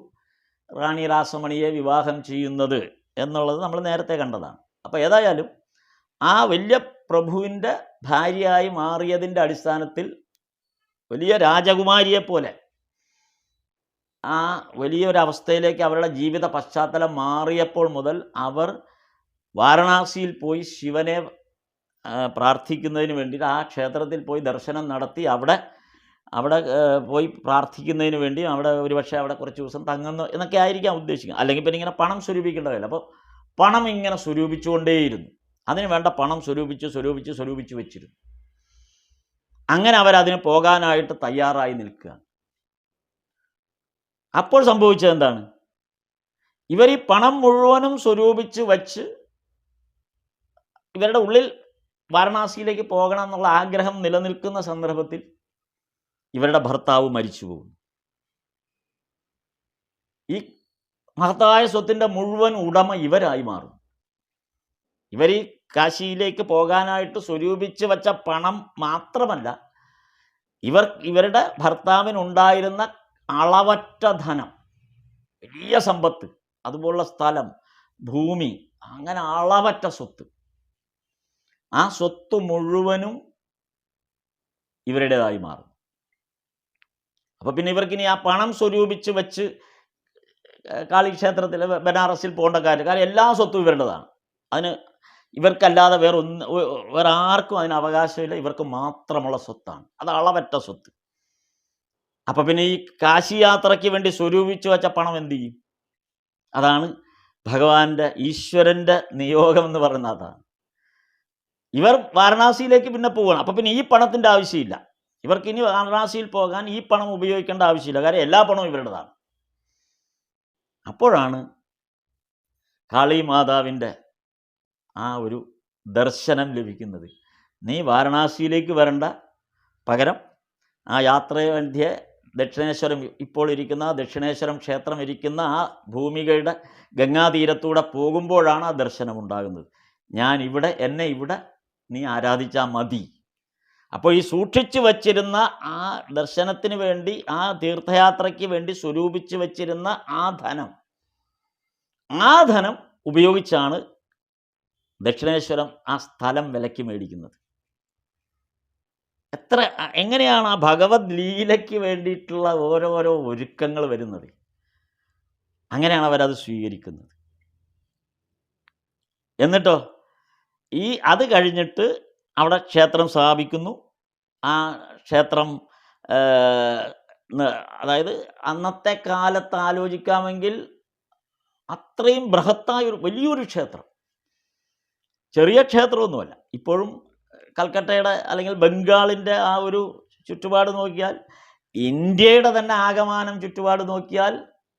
S1: റാണി രാസമണിയെ വിവാഹം ചെയ്യുന്നത് എന്നുള്ളത് നമ്മൾ നേരത്തെ കണ്ടതാണ്. അപ്പോൾ ഏതായാലും ആ വലിയ പ്രഭുവിൻ്റെ ഭാര്യയായി മാറിയതിൻ്റെ അടിസ്ഥാനത്തിൽ വലിയ രാജകുമാരിയെപ്പോലെ ആ വലിയൊരവസ്ഥയിലേക്ക് അവരുടെ ജീവിത പശ്ചാത്തലം മാറിയപ്പോൾ മുതൽ അവർ വാരണാസിയിൽ പോയി ശിവനെ പ്രാർത്ഥിക്കുന്നതിന് വേണ്ടി ആ ക്ഷേത്രത്തിൽ പോയി ദർശനം നടത്തി അവിടെ പോയി പ്രാർത്ഥിക്കുന്നതിന് വേണ്ടി അവിടെ ഒരുപക്ഷെ അവിടെ കുറച്ച് ദിവസം തങ്ങുന്നു എന്നൊക്കെ ആയിരിക്കാം ഉദ്ദേശിക്കുക. അല്ലെങ്കിൽ പിന്നെ ഇങ്ങനെ പണം സ്വരൂപിക്കേണ്ടതല്ല. അപ്പോൾ പണം ഇങ്ങനെ സ്വരൂപിച്ചുകൊണ്ടേയിരുന്നു. അതിന് വേണ്ട പണം സ്വരൂപിച്ച് വെച്ചിരുന്നു. അങ്ങനെ അവരതിന് പോകാനായിട്ട് തയ്യാറായി നിൽക്കുക. അപ്പോൾ സംഭവിച്ചത് എന്താണ്? ഇവർ ഈ പണം മുഴുവനും സ്വരൂപിച്ച് വച്ച് ഇവരുടെ ഉള്ളിൽ വാരണാസിയിലേക്ക് പോകണം എന്നുള്ള ആഗ്രഹം നിലനിൽക്കുന്ന സന്ദർഭത്തിൽ ഇവരുടെ ഭർത്താവ് മരിച്ചു പോകും. ഈ മഹത്തായ സ്വത്തിൻ്റെ മുഴുവൻ ഉടമ ഇവരായി മാറും. ഇവർ ഈ കാശിയിലേക്ക് പോകാനായിട്ട് സ്വരൂപിച്ച് വച്ച പണം മാത്രമല്ല, ഇവരുടെ ഭർത്താവിനുണ്ടായിരുന്ന അളവറ്റ ധനം, വലിയ സമ്പത്ത്, അതുപോലുള്ള സ്ഥലം, ഭൂമി, അങ്ങനെ അളവറ്റ സ്വത്ത്, ആ സ്വത്ത് മുഴുവനും ഇവരുടേതായി മാറും. അപ്പോൾ പിന്നെ ഇവർക്കിനി ആ പണം സ്വരൂപിച്ച് വെച്ച് കാളിക്ഷേത്രത്തിൽ ബനാറസിൽ പോകേണ്ട കാര്യം എല്ലാ സ്വത്തും ഇവരുടേതാണ്. അതിന് ഇവർക്കല്ലാതെ വേറെ ആർക്കും അതിന് അവകാശമില്ല. ഇവർക്ക് മാത്രമുള്ള സ്വത്താണ്. അത് അളവറ്റ സ്വത്ത്. അപ്പം പിന്നെ ഈ കാശി യാത്രയ്ക്ക് വേണ്ടി സ്വരൂപിച്ചു വെച്ച പണം എന്ത് ചെയ്യും? അതാണ് ഭഗവാന്റെ ഈശ്വരൻ്റെ നിയോഗം എന്ന് പറയുന്നത്. അതാണ്. ഇവർ വാരണാസിയിലേക്ക് പിന്നെ പോവുകയാണ്. അപ്പം പിന്നെ ഈ പണത്തിൻ്റെ ആവശ്യമില്ല. ഇവർക്ക് ഇനി വാരണാസിയിൽ പോകാൻ ഈ പണം ഉപയോഗിക്കേണ്ട ആവശ്യമില്ല. കാരണം എല്ലാ പണവും ഇവരുടേതാണ്. അപ്പോഴാണ് കാളി മാതാവിൻ്റെ ആ ഒരു ദർശനം ലഭിക്കുന്നത്. നീ വാരണാസിയിലേക്ക് വരണ്ട, പകരം ആ യാത്രയെ ദക്ഷിണേശ്വരം, ഇപ്പോൾ ഇരിക്കുന്ന ദക്ഷിണേശ്വരം ക്ഷേത്രം ഇരിക്കുന്ന ആ ഭൂമികയുടെ ഗംഗാതീരത്തൂടെ പോകുമ്പോഴാണ് ആ ദർശനം ഉണ്ടാകുന്നത്. എന്നെ ഇവിടെ നീ ആരാധിച്ചാൽ മതി. അപ്പോൾ ഈ സൂക്ഷിച്ചു വച്ചിരുന്ന ആ ദർശനത്തിന് വേണ്ടി, ആ തീർത്ഥയാത്രയ്ക്ക് വേണ്ടി സ്വരൂപിച്ചു വച്ചിരുന്ന ആ ധനം ഉപയോഗിച്ചാണ് ദക്ഷിണേശ്വരം ആ സ്ഥലം വിലയ്ക്ക് മേടിക്കുന്നത്. എങ്ങനെയാണ് ആ ഭഗവത് ലീലയ്ക്ക് വേണ്ടിയിട്ടുള്ള ഓരോരോ ഒരുക്കങ്ങൾ വരുന്നത്. അങ്ങനെയാണ് അവരത് സ്വീകരിക്കുന്നത്. എന്നിട്ടോ അത് കഴിഞ്ഞിട്ട് അവിടെ ക്ഷേത്രം സ്ഥാപിക്കുന്നു. ആ ക്ഷേത്രം, അതായത് അന്നത്തെ കാലത്ത് ആലോചിക്കാമെങ്കിൽ അത്രയും ബൃഹത്തായ വലിയൊരു ക്ഷേത്രം, ചെറിയ ക്ഷേത്രമൊന്നുമല്ല. ഇപ്പോഴും കൽക്കട്ടയുടെ അല്ലെങ്കിൽ ബംഗാളിൻ്റെ ആ ഒരു ചുറ്റുപാട് നോക്കിയാൽ, ഇന്ത്യയുടെ തന്നെ ആകമാനം ചുറ്റുപാട് നോക്കിയാൽ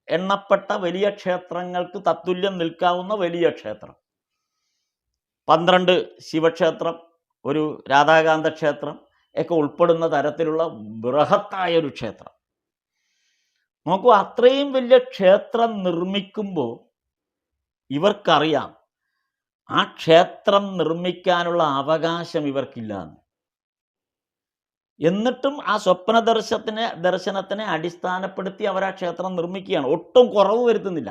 S1: എണ്ണപ്പെട്ട വലിയ ക്ഷേത്രങ്ങൾക്ക് തത്തുല്യം നിൽക്കാവുന്ന വലിയ ക്ഷേത്രം. 12 ശിവക്ഷേത്രം, ഒരു രാധാകാന്ത ക്ഷേത്രം ഒക്കെ ഉൾപ്പെടുന്ന തരത്തിലുള്ള ബൃഹത്തായൊരു ക്ഷേത്രം. നോക്കൂ, അത്രയും വലിയ ക്ഷേത്രം നിർമ്മിക്കുമ്പോൾ ഇവർക്കറിയാം ആ ക്ഷേത്രം നിർമ്മിക്കാനുള്ള അവകാശം ഇവർക്കില്ല. എന്നിട്ടും ആ സ്വപ്ന ദർശനത്തിനെ അടിസ്ഥാനപ്പെടുത്തി അവർ ആ ക്ഷേത്രം നിർമ്മിക്കുകയാണ്. ഒട്ടും കുറവ് വരുത്തുന്നില്ല.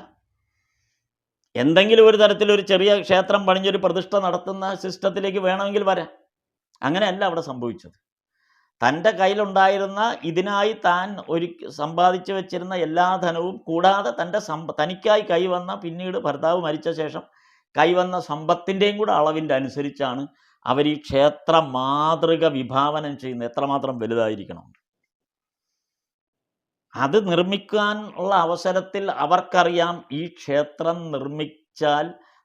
S1: എന്തെങ്കിലും ഒരു തരത്തിലൊരു ചെറിയ ക്ഷേത്രം പണിഞ്ഞൊരു പ്രതിഷ്ഠ നടത്തുന്ന സിസ്റ്റത്തിലേക്ക് വേണമെങ്കിൽ വരാം. അങ്ങനെയല്ല അവിടെ സംഭവിച്ചത്. തൻ്റെ കയ്യിലുണ്ടായിരുന്ന, ഇതിനായി താൻ സമ്പാദിച്ചു വെച്ചിരുന്ന എല്ലാ ധനവും കൂടാതെ തനിക്കായി കൈവന്ന, പിന്നീട് ഭർത്താവ് മരിച്ച ശേഷം കൈവന്ന സമ്പത്തിൻ്റെയും കൂടെ അളവിൻ്റെ അനുസരിച്ചാണ് അവർ ഈ ക്ഷേത്ര മാതൃക വിഭാവനം ചെയ്യുന്നത്. എത്രമാത്രം വലുതായിരിക്കണം. അത് നിർമ്മിക്കാൻ ഉള്ള അവസരത്തിൽ അവർക്കറിയാം ഈ ക്ഷേത്രം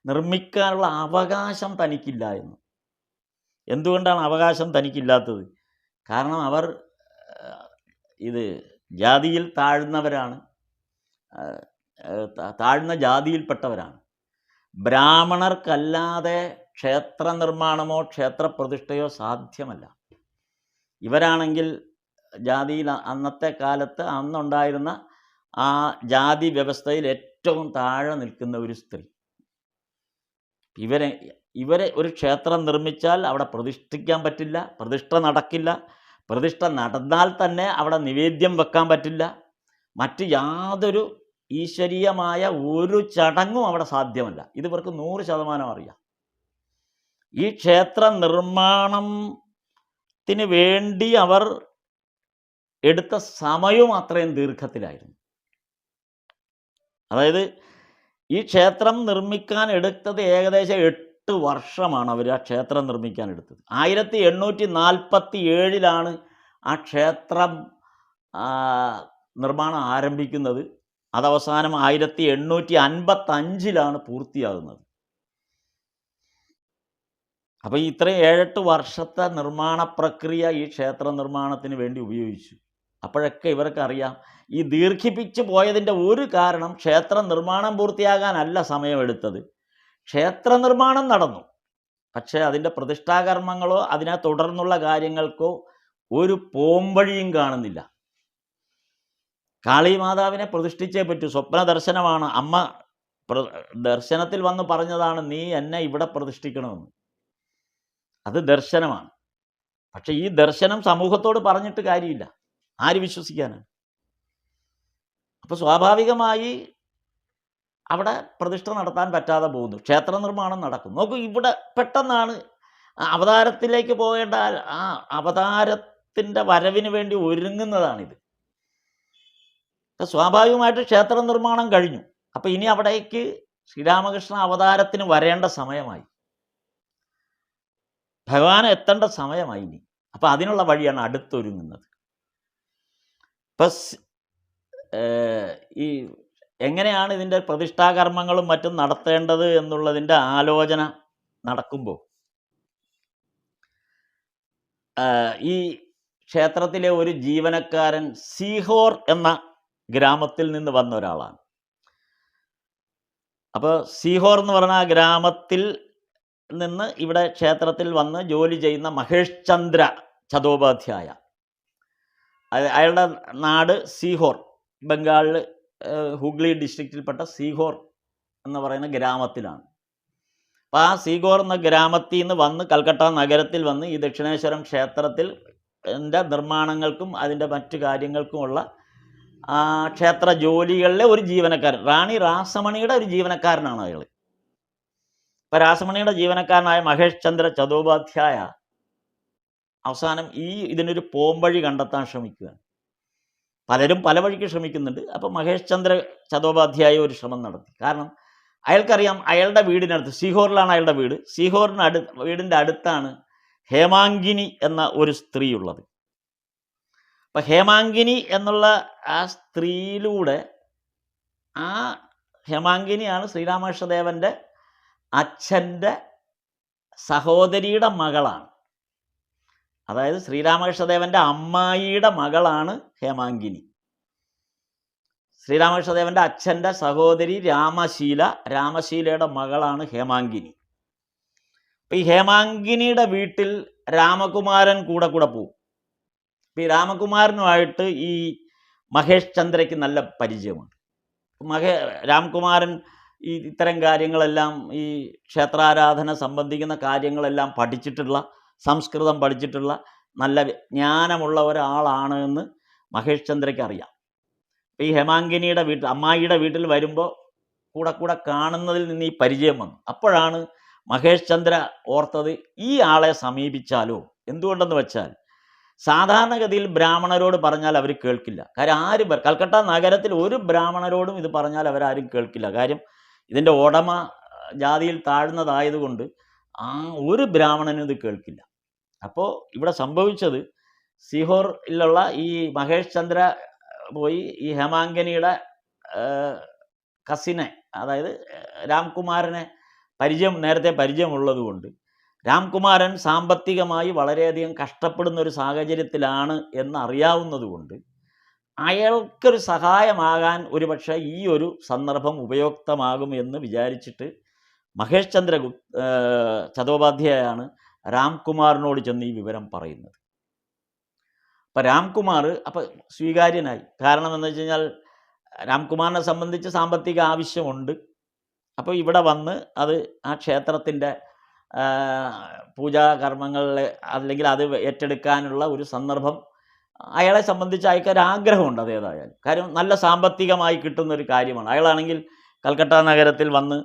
S1: നിർമ്മിക്കാനുള്ള അവകാശം തനിക്കില്ല എന്ന്. എന്തുകൊണ്ടാണ് അവകാശം തനിക്കില്ലാത്തത്? കാരണം അവർ ജാതിയിൽ താഴ്ന്നവരാണ്, താഴ്ന്ന ജാതിയിൽപ്പെട്ടവരാണ്. ബ്രാഹ്മണർക്കല്ലാതെ ക്ഷേത്ര നിർമ്മാണമോ ക്ഷേത്രപ്രതിഷ്ഠയോ സാധ്യമല്ല. ഇവരാണെങ്കിൽ ജാതിയിൽ അന്നത്തെ കാലത്ത് അന്നുണ്ടായിരുന്ന ആ ജാതി വ്യവസ്ഥയിൽ ഏറ്റവും താഴെ നിൽക്കുന്ന ഒരു സ്ത്രീ. ഇവരെ ഒരു ക്ഷേത്രം നിർമ്മിച്ചാൽ അവിടെ പ്രതിഷ്ഠിക്കാൻ പറ്റില്ല, പ്രതിഷ്ഠ നടക്കില്ല. പ്രതിഷ്ഠ നടന്നാൽ തന്നെ അവിടെ നിവേദ്യം വെക്കാൻ പറ്റില്ല. മറ്റ് യാതൊരു ഈശ്വരീയമായ ഒരു ചടങ്ങും അവിടെ സാധ്യമല്ല. ഇത് ഇവർക്ക് 100% അറിയാം. ഈ ക്ഷേത്ര നിർമ്മാണം നിർമ്മാണത്തിന് വേണ്ടി അവർ എടുത്ത സമയവും അത്രയും ദീർഘത്തിലായിരുന്നു. അതായത് ഈ ക്ഷേത്രം നിർമ്മിക്കാൻ എടുത്തത് ഏകദേശം 8 വർഷമാണ് അവർ ആ ക്ഷേത്രം നിർമ്മിക്കാൻ എടുത്തത്. 1847 ആ ക്ഷേത്രം നിർമ്മാണം ആരംഭിക്കുന്നത്. അതവസാനം 1855 പൂർത്തിയാകുന്നത്. അപ്പോൾ ഇത്രയും 7-8 വർഷത്തെ നിർമ്മാണ പ്രക്രിയ ഈ ക്ഷേത്ര നിർമ്മാണത്തിന് വേണ്ടി ഉപയോഗിച്ചു. അപ്പോഴൊക്കെ ഇവർക്കറിയാം ഈ ദീർഘിപ്പിച്ചു പോയതിൻ്റെ ഒരു കാരണം ക്ഷേത്ര നിർമ്മാണം പൂർത്തിയാകാനല്ല സമയമെടുത്തത്. ക്ഷേത്ര നിർമ്മാണം നടന്നു, പക്ഷേ അതിൻ്റെ പ്രതിഷ്ഠാകർമ്മങ്ങളോ അതിനെ തുടർന്നുള്ള കാര്യങ്ങൾക്കോ ഒരു പോംവഴിയും കാണുന്നില്ല. കാളിമാതാവിനെ പ്രതിഷ്ഠിച്ചേ പറ്റൂ. സ്വപ്ന ദർശനമാണ്. അമ്മ ദർശനത്തിൽ വന്ന് പറഞ്ഞതാണ്, നീ എന്നെ ഇവിടെ പ്രതിഷ്ഠിക്കണമെന്ന്. അത് ദർശനമാണ്. പക്ഷെ ഈ ദർശനം സമൂഹത്തോട് പറഞ്ഞിട്ട് കാര്യമില്ല. ആര് വിശ്വസിക്കാനാണ്? അപ്പോൾ സ്വാഭാവികമായി അവിടെ പ്രതിഷ്ഠ നടത്താൻ പറ്റാതെ പോകുന്നു. ക്ഷേത്ര നിർമ്മാണം നടക്കും. നോക്കൂ, ഇവിടെ പെട്ടെന്നാണ് അവതാരത്തിലേക്ക് പോകേണ്ട ആ അവതാരത്തിൻ്റെ വരവിന് വേണ്ടി ഒരുങ്ങുന്നതാണിത്. സ്വാഭാവികമായിട്ട് ക്ഷേത്ര നിർമ്മാണം കഴിഞ്ഞു. അപ്പം ഇനി അവിടേക്ക് ശ്രീരാമകൃഷ്ണ അവതാരത്തിന് വരേണ്ട സമയമായി, ഭഗവാൻ എത്തേണ്ട സമയമായി ഇനി. അപ്പം അതിനുള്ള വഴിയാണ് അടുത്തൊരുങ്ങുന്നത്. ഇപ്പം ഈ എങ്ങനെയാണ് ഇതിൻ്റെ പ്രതിഷ്ഠാകർമ്മങ്ങളും മറ്റും നടത്തേണ്ടത് എന്നുള്ളതിൻ്റെ ആലോചന നടക്കുമ്പോൾ ഈ ക്ഷേത്രത്തിലെ ഒരു ജീവനക്കാരൻ സീഹോർ എന്ന ഗ്രാമത്തിൽ നിന്ന് വന്ന ഒരാളാണ്. അപ്പോൾ സീഹോർ എന്ന് പറഞ്ഞ ആ ഗ്രാമത്തിൽ നിന്ന് ഇവിടെ ക്ഷേത്രത്തിൽ വന്ന് ജോലി ചെയ്യുന്ന മഹേഷ് ചന്ദ്ര ചതോപാധ്യായ, അയാളുടെ നാട് സീഹോർ, ബംഗാളിൽ ഹുഗ്ലി ഡിസ്ട്രിക്റ്റിൽപ്പെട്ട സീഹോർ എന്ന് പറയുന്ന ഗ്രാമത്തിലാണ്. അപ്പോൾ ആ സീഹോർ എന്ന ഗ്രാമത്തിൽ നിന്ന് വന്ന് കൽക്കട്ട നഗരത്തിൽ വന്ന് ഈ ദക്ഷിണേശ്വരം ക്ഷേത്രത്തിൽ നിർമ്മാണങ്ങൾക്കും അതിൻ്റെ മറ്റു കാര്യങ്ങൾക്കുമുള്ള ക്ഷേത്ര ജോലികളിലെ ഒരു ജീവനക്കാരൻ, റാണി രാസമണിയുടെ ഒരു ജീവനക്കാരനാണ് അയാൾ. ഇപ്പം രാസമണിയുടെ ജീവനക്കാരനായ മഹേഷ് ചന്ദ്ര ചതോപാധ്യായ അവസാനം ഇതിനൊരു പോംവഴി കണ്ടെത്താൻ ശ്രമിക്കുകയാണ്. പലരും പല വഴിക്ക് ശ്രമിക്കുന്നുണ്ട്. അപ്പോൾ മഹേഷ് ചന്ദ്ര ചതോപാധ്യായ ഒരു ശ്രമം നടത്തി. കാരണം അയാൾക്കറിയാം അയാളുടെ വീടിനടുത്ത്, സീഹോറിലാണ് അയാളുടെ വീട്, വീടിൻ്റെ അടുത്താണ് ഹേമാങ്കിനി എന്ന ഒരു സ്ത്രീ ഉള്ളത്. അപ്പം ഹേമാങ്കിനി എന്നുള്ള ആ സ്ത്രീയിലൂടെ, ആ ഹേമാങ്കിനിയാണ് ശ്രീരാമകൃഷ്ണദേവൻ്റെ അച്ഛൻ്റെ സഹോദരിയുടെ മകളാണ്. അതായത് ശ്രീരാമകൃഷ്ണദേവൻ്റെ അമ്മായിയുടെ മകളാണ് ഹേമാങ്കിനി. ശ്രീരാമകൃഷ്ണദേവൻ്റെ അച്ഛൻ്റെ സഹോദരി രാമശീലയുടെ മകളാണ് ഹേമാങ്കിനി. അപ്പം ഈ ഹേമാങ്കിനിയുടെ വീട്ടിൽ രാമകുമാരൻ കൂടെ പോകും. അപ്പം ഈ രാമകുമാരനുമായിട്ട് ഈ മഹേഷ് ചന്ദ്രയ്ക്ക് നല്ല പരിചയമുണ്ട്. രാംകുമാരൻ ഇത്തരം കാര്യങ്ങളെല്ലാം, ഈ ക്ഷേത്രാരാധന സംബന്ധിക്കുന്ന കാര്യങ്ങളെല്ലാം പഠിച്ചിട്ടുള്ള, സംസ്കൃതം പഠിച്ചിട്ടുള്ള നല്ല ജ്ഞാനമുള്ള ഒരാളാണ് എന്ന് മഹേഷ് ചന്ദ്രയ്ക്ക് അറിയാം. ഈ ഹേമാങ്കിനിയുടെ അമ്മായിയുടെ വീട്ടിൽ വരുമ്പോൾ കൂടെ കാണുന്നതിൽ നിന്ന് ഈ പരിചയം വന്നു. അപ്പോഴാണ് മഹേഷ് ചന്ദ്ര ഓർത്തത്, ഈ ആളെ സമീപിച്ചാലോ. എന്തുകൊണ്ടെന്ന് വെച്ചാൽ സാധാരണഗതിയിൽ ബ്രാഹ്മണരോട് പറഞ്ഞാൽ അവർ കേൾക്കില്ല. കാര്യം കൽക്കട്ട നഗരത്തിൽ ഒരു ബ്രാഹ്മണരോടും ഇത് പറഞ്ഞാൽ അവരാരും കേൾക്കില്ല. കാര്യം ഇതിൻ്റെ ഉടമ ജാതിയിൽ താഴ്ന്നതായതുകൊണ്ട് ഒരു ബ്രാഹ്മണനും ഇത് കേൾക്കില്ല. അപ്പോൾ ഇവിടെ സംഭവിച്ചത്, സീഹോറിലുള്ള ഈ മഹേഷ് ചന്ദ്ര പോയി ഈ ഹേമാങ്കിനിയുടെ കസിനെ, അതായത് രാംകുമാരനെ നേരത്തെ പരിചയമുള്ളത് കൊണ്ട്, രാംകുമാരൻ സാമ്പത്തികമായി വളരെയധികം കഷ്ടപ്പെടുന്ന ഒരു സാഹചര്യത്തിലാണ് എന്നറിയാവുന്നത് കൊണ്ട് അയാൾക്കൊരു സഹായമാകാൻ ഒരുപക്ഷെ ഈ ഒരു സന്ദർഭം ഉപയുക്തമാകും എന്ന് വിചാരിച്ചിട്ട് മഹേഷ് ചന്ദ്ര ചതോപാധ്യായാണ് രാംകുമാറിനോട് ചെന്ന് ഈ വിവരം പറയുന്നത്. അപ്പം രാംകുമാർ സ്വീകാര്യനായി. കാരണം എന്ന് വെച്ച് കഴിഞ്ഞാൽ രാംകുമാറിനെ സംബന്ധിച്ച് സാമ്പത്തിക ആവശ്യമുണ്ട്. അപ്പോൾ ഇവിടെ വന്ന് ആ ക്ഷേത്രത്തിൻ്റെ പൂജാകർമ്മങ്ങളിൽ അല്ലെങ്കിൽ അത് ഏറ്റെടുക്കാനുള്ള ഒരു സന്ദർഭം അയാളെ സംബന്ധിച്ച് അയാൾക്കൊരാഗ്രഹമുണ്ട്. അതേതായാലും കാര്യം നല്ല സാമ്പത്തികമായി കിട്ടുന്നൊരു കാര്യമാണ്. അയാളാണെങ്കിൽ കൽക്കട്ട നഗരത്തിൽ വന്ന്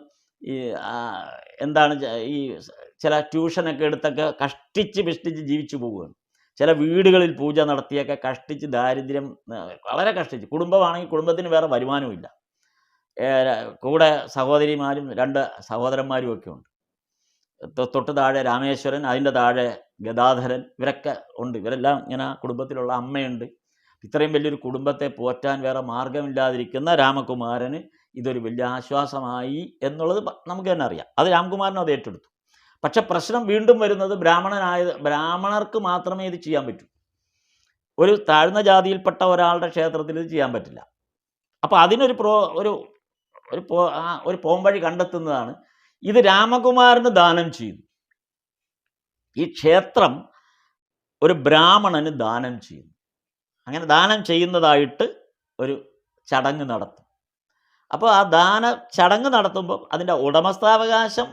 S1: ഈ ചില ട്യൂഷനൊക്കെ എടുത്തൊക്കെ കഷ്ടിച്ച് ജീവിച്ചു പോവുകയാണ്. ചില വീടുകളിൽ പൂജ നടത്തിയൊക്കെ കഷ്ടിച്ച് ദാരിദ്ര്യം വളരെ കഷ്ടിച്ച്, കുടുംബമാണെങ്കിൽ കുടുംബത്തിന് വേറെ വരുമാനവുമില്ല, കൂടെ സഹോദരിമാരും 2 സഹോദരന്മാരും ഒക്കെ ഉണ്ട്. തൊട്ട് താഴെ രാമേശ്വരൻ, അതിൻ്റെ താഴെ ഗദാധരൻ, ഇവരൊക്കെ ഉണ്ട്. ഇവരെല്ലാം ഇങ്ങനെ കുടുംബത്തിലുള്ള അമ്മയുണ്ട്. ഇത്രയും വലിയൊരു കുടുംബത്തെ പോറ്റാൻ വേറെ മാർഗമില്ലാതിരിക്കുന്ന രാമകുമാരന് ഇതൊരു വലിയ ആശ്വാസമായി എന്നുള്ളത് നമുക്ക് തന്നെ അറിയാം. അത് രാമകുമാരൻ അത് ഏറ്റെടുത്തു. പക്ഷെ പ്രശ്നം വീണ്ടും വരുന്നത് ബ്രാഹ്മണർക്ക് മാത്രമേ ഇത് ചെയ്യാൻ പറ്റൂ. ഒരു താഴ്ന്ന ജാതിയിൽപ്പെട്ട ഒരാളുടെ ക്ഷേത്രത്തിൽ ഇത് ചെയ്യാൻ പറ്റില്ല. അപ്പോൾ അതിനൊരു ഒരു പോംവഴി കണ്ടെത്തുന്നതാണ്. ഇത് രാമകുമാരന് ദാനം ചെയ്തു. ഈ ക്ഷേത്രം ഒരു ബ്രാഹ്മണന് ദാനം ചെയ്തു. അങ്ങനെ ദാനം ചെയ്യുന്നതായിട്ട് ഒരു ചടങ്ങ് നടത്തും. അപ്പോൾ ആ ചടങ്ങ് നടത്തുമ്പോൾ അതിൻ്റെ ഉടമസ്ഥാവകാശം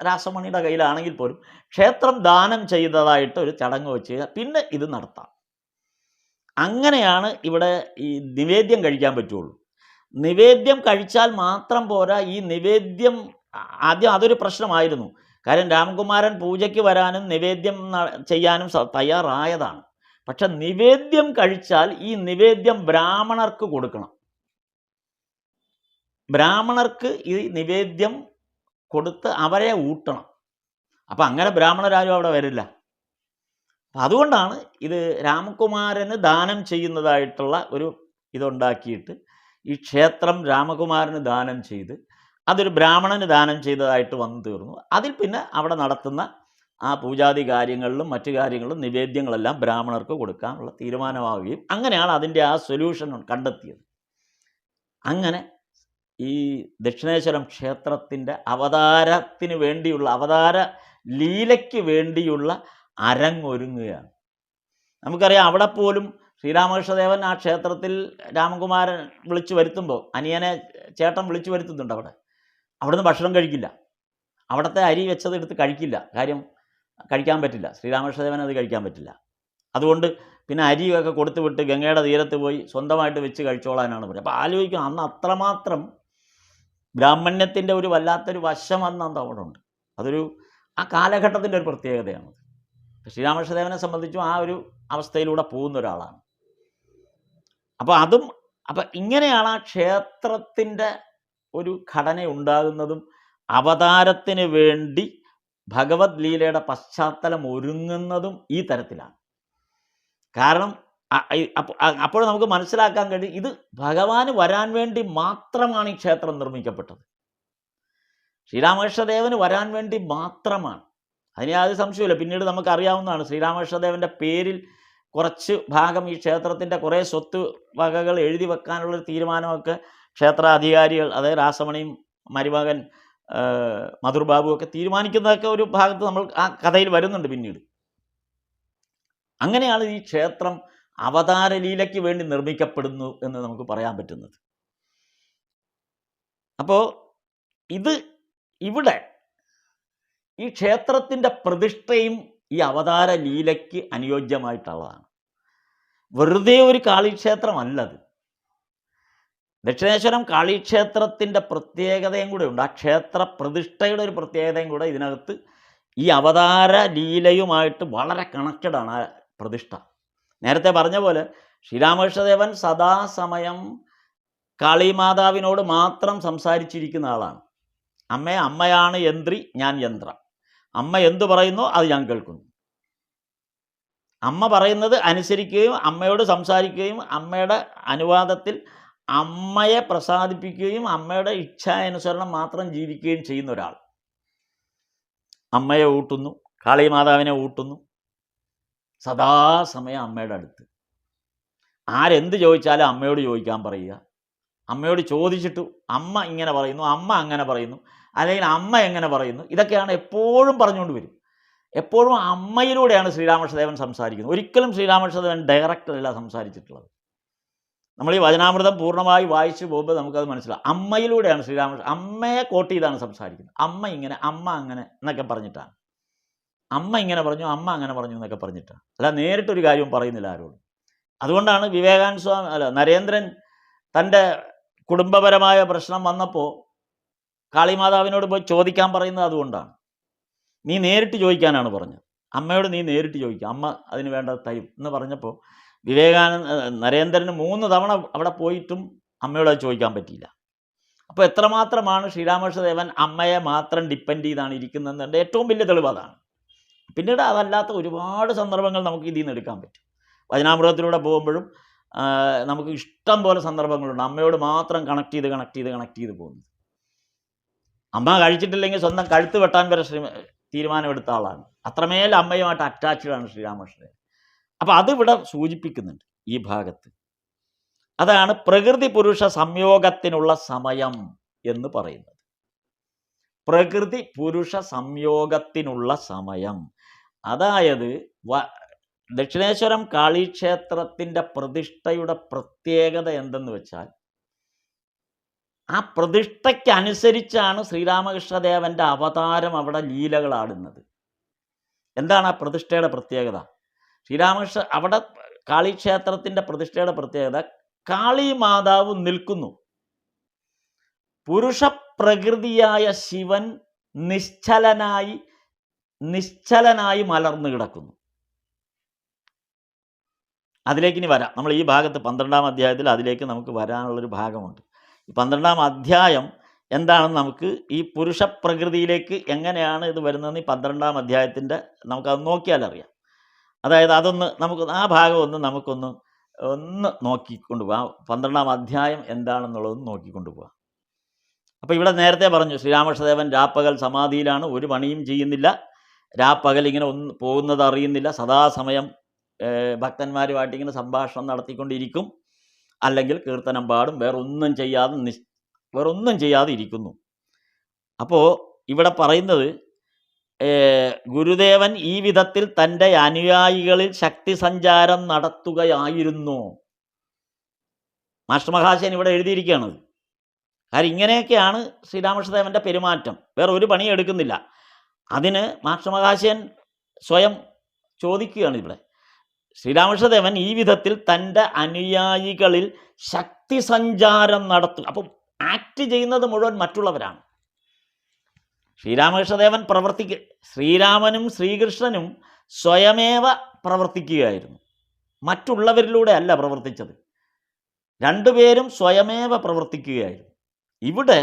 S1: രാസമണിയുടെ കയ്യിലാണെങ്കിൽ പോലും ക്ഷേത്രം ദാനം ചെയ്തതായിട്ട് ഒരു ചടങ്ങ് വെച്ച് പിന്നെ ഇത് നടത്താം. അങ്ങനെയാണ് ഇവിടെ ഈ നിവേദ്യം കഴിക്കാൻ പറ്റുള്ളൂ. നിവേദ്യം കഴിച്ചാൽ മാത്രം പോരാ. ഈ നിവേദ്യം ആദ്യം അതൊരു പ്രശ്നമായിരുന്നു. കാര്യം രാമകുമാരൻ പൂജയ്ക്ക് വരാനും നിവേദ്യം ചെയ്യാനും തയ്യാറായതാണ്. പക്ഷെ നിവേദ്യം കഴിച്ചാൽ ഈ നിവേദ്യം ബ്രാഹ്മണർക്ക് കൊടുക്കണം. ബ്രാഹ്മണർക്ക് ഈ നിവേദ്യം കൊടുത്ത് അവരെ ഊട്ടണം. അപ്പം അങ്ങനെ ബ്രാഹ്മണരാരും അവിടെ വരില്ല. അതുകൊണ്ടാണ് ഇത് രാമകുമാരന് ദാനം ചെയ്യുന്നതായിട്ടുള്ള ഒരു ഇതുണ്ടാക്കിയിട്ട് ഈ ക്ഷേത്രം രാമകുമാരന് ദാനം ചെയ്ത് അതൊരു ബ്രാഹ്മണന് ദാനം ചെയ്തതായിട്ട് വന്നു തീർന്നു. അതിൽ പിന്നെ അവിടെ നടത്തുന്ന ആ പൂജാതി കാര്യങ്ങളിലും മറ്റു കാര്യങ്ങളിലും നിവേദ്യങ്ങളെല്ലാം ബ്രാഹ്മണർക്ക് കൊടുക്കാനുള്ള തീരുമാനമാവുകയും അങ്ങനെയാണ് അതിൻ്റെ ആ സൊല്യൂഷൻ കണ്ടെത്തിയത്. അങ്ങനെ ഈ ദക്ഷിണേശ്വരം ക്ഷേത്രത്തിൻ്റെ അവതാരത്തിന് വേണ്ടിയുള്ള അവതാര ലീലയ്ക്ക് വേണ്ടിയുള്ള അരങ്ങൊരുങ്ങുകയാണ്. നമുക്കറിയാം, അവിടെ പോലും ശ്രീരാമകൃഷ്ണദേവൻ ആ ക്ഷേത്രത്തിൽ രാമകുമാരൻ വിളിച്ചു വരുത്തുമ്പോൾ ചേട്ടൻ വിളിച്ചു വരുത്തുന്നുണ്ട്. അവിടുന്ന് ഭക്ഷണം കഴിക്കില്ല. അവിടുത്തെ അരി വെച്ചത് എടുത്ത് കഴിക്കില്ല. കാര്യം കഴിക്കാൻ പറ്റില്ല, ശ്രീരാമകൃഷ്ണദേവൻ അത് കഴിക്കാൻ പറ്റില്ല. അതുകൊണ്ട് പിന്നെ അരിയൊക്കെ കൊടുത്തു വിട്ട് ഗംഗയുടെ തീരത്ത് പോയി സ്വന്തമായിട്ട് വെച്ച് കഴിച്ചോളാനാണ് പറയുന്നത്. അപ്പോൾ ആലോചിക്കണം, അന്ന് അത്രമാത്രം ബ്രാഹ്മണ്യത്തിൻ്റെ ഒരു വല്ലാത്തൊരു വശം അന്ന് അവിടെ ഉണ്ട്. ആ കാലഘട്ടത്തിൻ്റെ ഒരു പ്രത്യേകതയാണ്. ശ്രീരാമകൃഷ്ണദേവനെ സംബന്ധിച്ചും ആ ഒരു അവസ്ഥയിലൂടെ പോകുന്ന ഒരാളാണ്. അപ്പോൾ ഇങ്ങനെയാണ് ആ ക്ഷേത്രത്തിൻ്റെ ഒരു ഘടന ഉണ്ടാകുന്നതും അവതാരത്തിന് വേണ്ടി ഭഗവത് ലീലയുടെ പശ്ചാത്തലം ഒരുങ്ങുന്നതും ഈ തരത്തിലാണ്. കാരണം അപ്പോൾ നമുക്ക് മനസ്സിലാക്കാൻ കഴിയും, ഇത് ഭഗവാന് വരാൻ വേണ്ടി മാത്രമാണ് ഈ ക്ഷേത്രം നിർമ്മിക്കപ്പെട്ടത്. ശ്രീരാമകൃഷ്ണദേവന് വരാൻ വേണ്ടി മാത്രമാണ്. അതിന് യാതൊരു സംശയമില്ല. പിന്നീട് നമുക്കറിയാവുന്നതാണ്, ശ്രീരാമകൃഷ്ണദേവൻ്റെ പേരിൽ കുറച്ച് ഭാഗം ഈ ക്ഷേത്രത്തിൻ്റെ കുറേ സ്വത്ത് വകകൾ എഴുതി വെക്കാനുള്ളൊരു തീരുമാനമൊക്കെ ക്ഷേത്രാധികാരികൾ, അതായത് രാസമണിയും മരുമകൻ മധുർബാബു ഒക്കെ തീരുമാനിക്കുന്നതൊക്കെ ഒരു ഭാഗത്ത് നമ്മൾ ആ കഥയിൽ വരുന്നുണ്ട് പിന്നീട്. അങ്ങനെയാണ് ഈ ക്ഷേത്രം അവതാര ലീലയ്ക്ക് വേണ്ടി നിർമ്മിക്കപ്പെടുന്നു എന്ന് നമുക്ക് പറയാൻ പറ്റുന്നത്. അപ്പോൾ ഇവിടെ ഈ ക്ഷേത്രത്തിൻ്റെ പ്രതിഷ്ഠയും ഈ അവതാര ലീലയ്ക്ക് അനുയോജ്യമായിട്ടുള്ളതാണ്. വെറുതെ ഒരു കാളിക്ഷേത്രമല്ലത്. ദക്ഷിണേശ്വരം കാളിക്ഷേത്രത്തിൻ്റെ പ്രത്യേകതയും കൂടെ ഉണ്ട്. ആ ക്ഷേത്ര പ്രതിഷ്ഠയുടെ ഒരു പ്രത്യേകതയും കൂടെ ഇതിനകത്ത് ഈ അവതാര ലീലയുമായിട്ട് വളരെ കണക്റ്റഡാണ്. ആ പ്രതിഷ്ഠ നേരത്തെ പറഞ്ഞ പോലെ ശ്രീരാമകൃഷ്ണദേവൻ സദാസമയം കാളിമാതാവിനോട് മാത്രം സംസാരിച്ചിരിക്കുന്ന ആളാണ്. അമ്മയാണ് യന്ത്രി, ഞാൻ യന്ത്രം. അമ്മ എന്തു പറയുന്നോ അത് ഞാൻ കേൾക്കുന്നു. അമ്മ പറയുന്നത് അനുസരിക്കുകയും അമ്മയോട് സംസാരിക്കുകയും അമ്മയുടെ അനുവാദത്തിൽ അമ്മയെ പ്രസാദിപ്പിക്കുകയും അമ്മയുടെ ഇച്ഛാനുസരണം മാത്രം ജീവിക്കുകയും ചെയ്യുന്ന ഒരാൾ. അമ്മയെ ഊട്ടുന്നു, കാളിമാതാവിനെ ഊട്ടുന്നു, സദാസമയം അമ്മയുടെ അടുത്ത്. ആരെന്ത് ചോദിച്ചാലും അമ്മയോട് ചോദിക്കാൻ പറയുക. അമ്മയോട് ചോദിച്ചിട്ട് അമ്മ ഇങ്ങനെ പറയുന്നു, അമ്മ അങ്ങനെ പറയുന്നു, അല്ലെങ്കിൽ അമ്മ എങ്ങനെ പറയുന്നു, ഇതൊക്കെയാണ് എപ്പോഴും പറഞ്ഞുകൊണ്ട് വരും. എപ്പോഴും അമ്മയിലൂടെയാണ് ശ്രീരാമകൃഷ്ണദേവൻ സംസാരിക്കുന്നത്. ഒരിക്കലും ശ്രീരാമകൃഷ്ണദേവൻ ഡയറക്റ്റല്ല സംസാരിച്ചിട്ടുള്ളത്. നമ്മൾ ഈ വചനാമൃതം പൂർണ്ണമായി വായിച്ചു പോകുമ്പോൾ നമുക്കത് മനസ്സിലാവും. അമ്മയിലൂടെയാണ് അമ്മയെ കോട്ട് ചെയ്താണ് സംസാരിക്കുന്നത്. അമ്മ ഇങ്ങനെ, അമ്മ അങ്ങനെ എന്നൊക്കെ പറഞ്ഞിട്ടാണ്. അമ്മ ഇങ്ങനെ പറഞ്ഞു, അമ്മ അങ്ങനെ പറഞ്ഞു എന്നൊക്കെ പറഞ്ഞിട്ടാണ്. അല്ല നേരിട്ടൊരു കാര്യവും പറയുന്നില്ല ആരോടും. അതുകൊണ്ടാണ് വിവേകാനന്ദ സ്വാമി നരേന്ദ്രൻ തൻ്റെ കുടുംബപരമായ പ്രശ്നം വന്നപ്പോൾ കാളിമാതാവിനോട് പോയി ചോദിക്കാൻ പറയുന്നത് അതുകൊണ്ടാണ്. നീ നേരിട്ട് ചോദിക്കാനാണ് പറഞ്ഞത്. അമ്മയോട് നീ നേരിട്ട് ചോദിക്കുക, അമ്മ അതിന് വേണ്ടത് തരും എന്ന് പറഞ്ഞപ്പോൾ നരേന്ദ്രന് 3 തവണ അവിടെ പോയിട്ടും അമ്മയോട് അത് ചോദിക്കാൻ പറ്റിയില്ല. അപ്പോൾ എത്രമാത്രമാണ് ശ്രീരാമകൃഷ്ണദേവൻ അമ്മയെ മാത്രം ഡിപ്പെൻഡ് ചെയ്താണ് ഇരിക്കുന്നതെന്നുണ്ട് ഏറ്റവും വലിയ തെളിവ് അതാണ്. പിന്നീട് അതല്ലാത്ത ഒരുപാട് സന്ദർഭങ്ങൾ നമുക്ക് ഇതിൽ നിന്ന് എടുക്കാൻ പറ്റും. വചനാമൃതത്തിലൂടെ പോകുമ്പോഴും നമുക്ക് ഇഷ്ടം പോലെ സന്ദർഭങ്ങളുണ്ട് അമ്മയോട് മാത്രം കണക്ട് ചെയ്ത് പോകുന്നത്. അമ്മ കഴിച്ചിട്ടില്ലെങ്കിൽ സ്വന്തം കഴുത്ത് വെട്ടാൻ വരെ തീരുമാനമെടുത്ത ആളാണ്. അത്രമേൽ അമ്മയുമായിട്ട് അറ്റാച്ച്ഡാണ് ശ്രീരാമകൃഷ്ണൻ. അപ്പോൾ അതിവിടെ സൂചിപ്പിക്കുന്നുണ്ട് ഈ ഭാഗത്ത്. അതാണ് പ്രകൃതി പുരുഷ സംയോഗത്തിനുള്ള സമയം എന്ന് പറയുന്നത്. പ്രകൃതി പുരുഷ സംയോഗത്തിനുള്ള സമയം, അതായത് ദക്ഷിണേശ്വരം കാളീക്ഷേത്രത്തിൻ്റെ പ്രതിഷ്ഠയുടെ പ്രത്യേകത എന്തെന്ന് വെച്ചാൽ ആ പ്രതിഷ്ഠയ്ക്കനുസരിച്ചാണ് ശ്രീരാമകൃഷ്ണദേവൻ്റെ അവതാരം അവിടെ ലീലകളാടുന്നത്. എന്താണ് ആ പ്രതിഷ്ഠയുടെ പ്രത്യേകത? അവിടെ കാളീക്ഷേത്രത്തിൻ്റെ പ്രതിഷ്ഠയുടെ പ്രത്യേകത, കാളി മാതാവ് നിൽക്കുന്നു, പുരുഷ പ്രകൃതിയായ ശിവൻ നിശ്ചലനായി മലർന്നു കിടക്കുന്നു. അതിലേക്ക് ഇനി വരാം. നമ്മൾ ഈ ഭാഗത്ത് 12-ാം അധ്യായത്തിൽ അതിലേക്ക് നമുക്ക് വരാനുള്ളൊരു ഭാഗമുണ്ട്. ഈ 12-ാം അധ്യായം എന്താണെന്ന് നമുക്ക് ഈ പുരുഷ പ്രകൃതിയിലേക്ക് എങ്ങനെയാണ് ഇത് വരുന്നതെന്ന് ഈ 12-ാം അധ്യായത്തിൻ്റെ നമുക്കത് നോക്കിയാലറിയാം. അതായത് അതൊന്ന് നമുക്ക് ആ ഭാഗം നമുക്കൊന്ന് നോക്കിക്കൊണ്ട് പോകാം. 12-ാം അധ്യായം എന്താണെന്നുള്ളതൊന്ന് നോക്കിക്കൊണ്ട് പോകാം. അപ്പോൾ ഇവിടെ നേരത്തെ പറഞ്ഞു ശ്രീരാമകൃഷ്ണദേവൻ രാപ്പകൽ സമാധിയിലാണ്, ഒരു പണിയും ചെയ്യുന്നില്ല, രാപ്പകൽ ഇങ്ങനെ പോകുന്നത് അറിയുന്നില്ല, സദാസമയം ഭക്തന്മാരുമായിട്ട് ഇങ്ങനെ സംഭാഷണം നടത്തിക്കൊണ്ടിരിക്കും, അല്ലെങ്കിൽ കീർത്തനം പാടും, വേറൊന്നും ചെയ്യാതെ ഇരിക്കുന്നു. അപ്പോൾ ഇവിടെ പറയുന്നത് ഗുരുദേവൻ ഈ വിധത്തിൽ തൻ്റെ അനുയായികളിൽ ശക്തി സഞ്ചാരം നടത്തുകയായിരുന്നു. മാസ്റ്റർ മഹാശയൻ ഇവിടെ എഴുതിയിരിക്കുകയാണ്. കാര്യം ഇങ്ങനെയൊക്കെയാണ് ശ്രീരാമകൃഷ്ണദേവൻ്റെ പെരുമാറ്റം, വേറെ ഒരു പണിയും എടുക്കുന്നില്ല. അതിന് മാസ്റ്റർ മഹാശയൻ സ്വയം ചോദിക്കുകയാണ് ഇവിടെ, ശ്രീരാമകൃഷ്ണദേവൻ ഈ വിധത്തിൽ തൻ്റെ അനുയായികളിൽ ശക്തി സഞ്ചാരം നടത്തുക. അപ്പം ആക്ട് ചെയ്യുന്നത് മുഴുവൻ മറ്റുള്ളവരാണ്. ശ്രീരാമകൃഷ്ണദേവൻ ശ്രീരാമനും ശ്രീകൃഷ്ണനും സ്വയമേവ പ്രവർത്തിക്കുകയായിരുന്നു, മറ്റുള്ളവരിലൂടെ അല്ല പ്രവർത്തിച്ചത്. രണ്ടുപേരും സ്വയമേവ പ്രവർത്തിക്കുകയായിരുന്നു. ഇവിടെ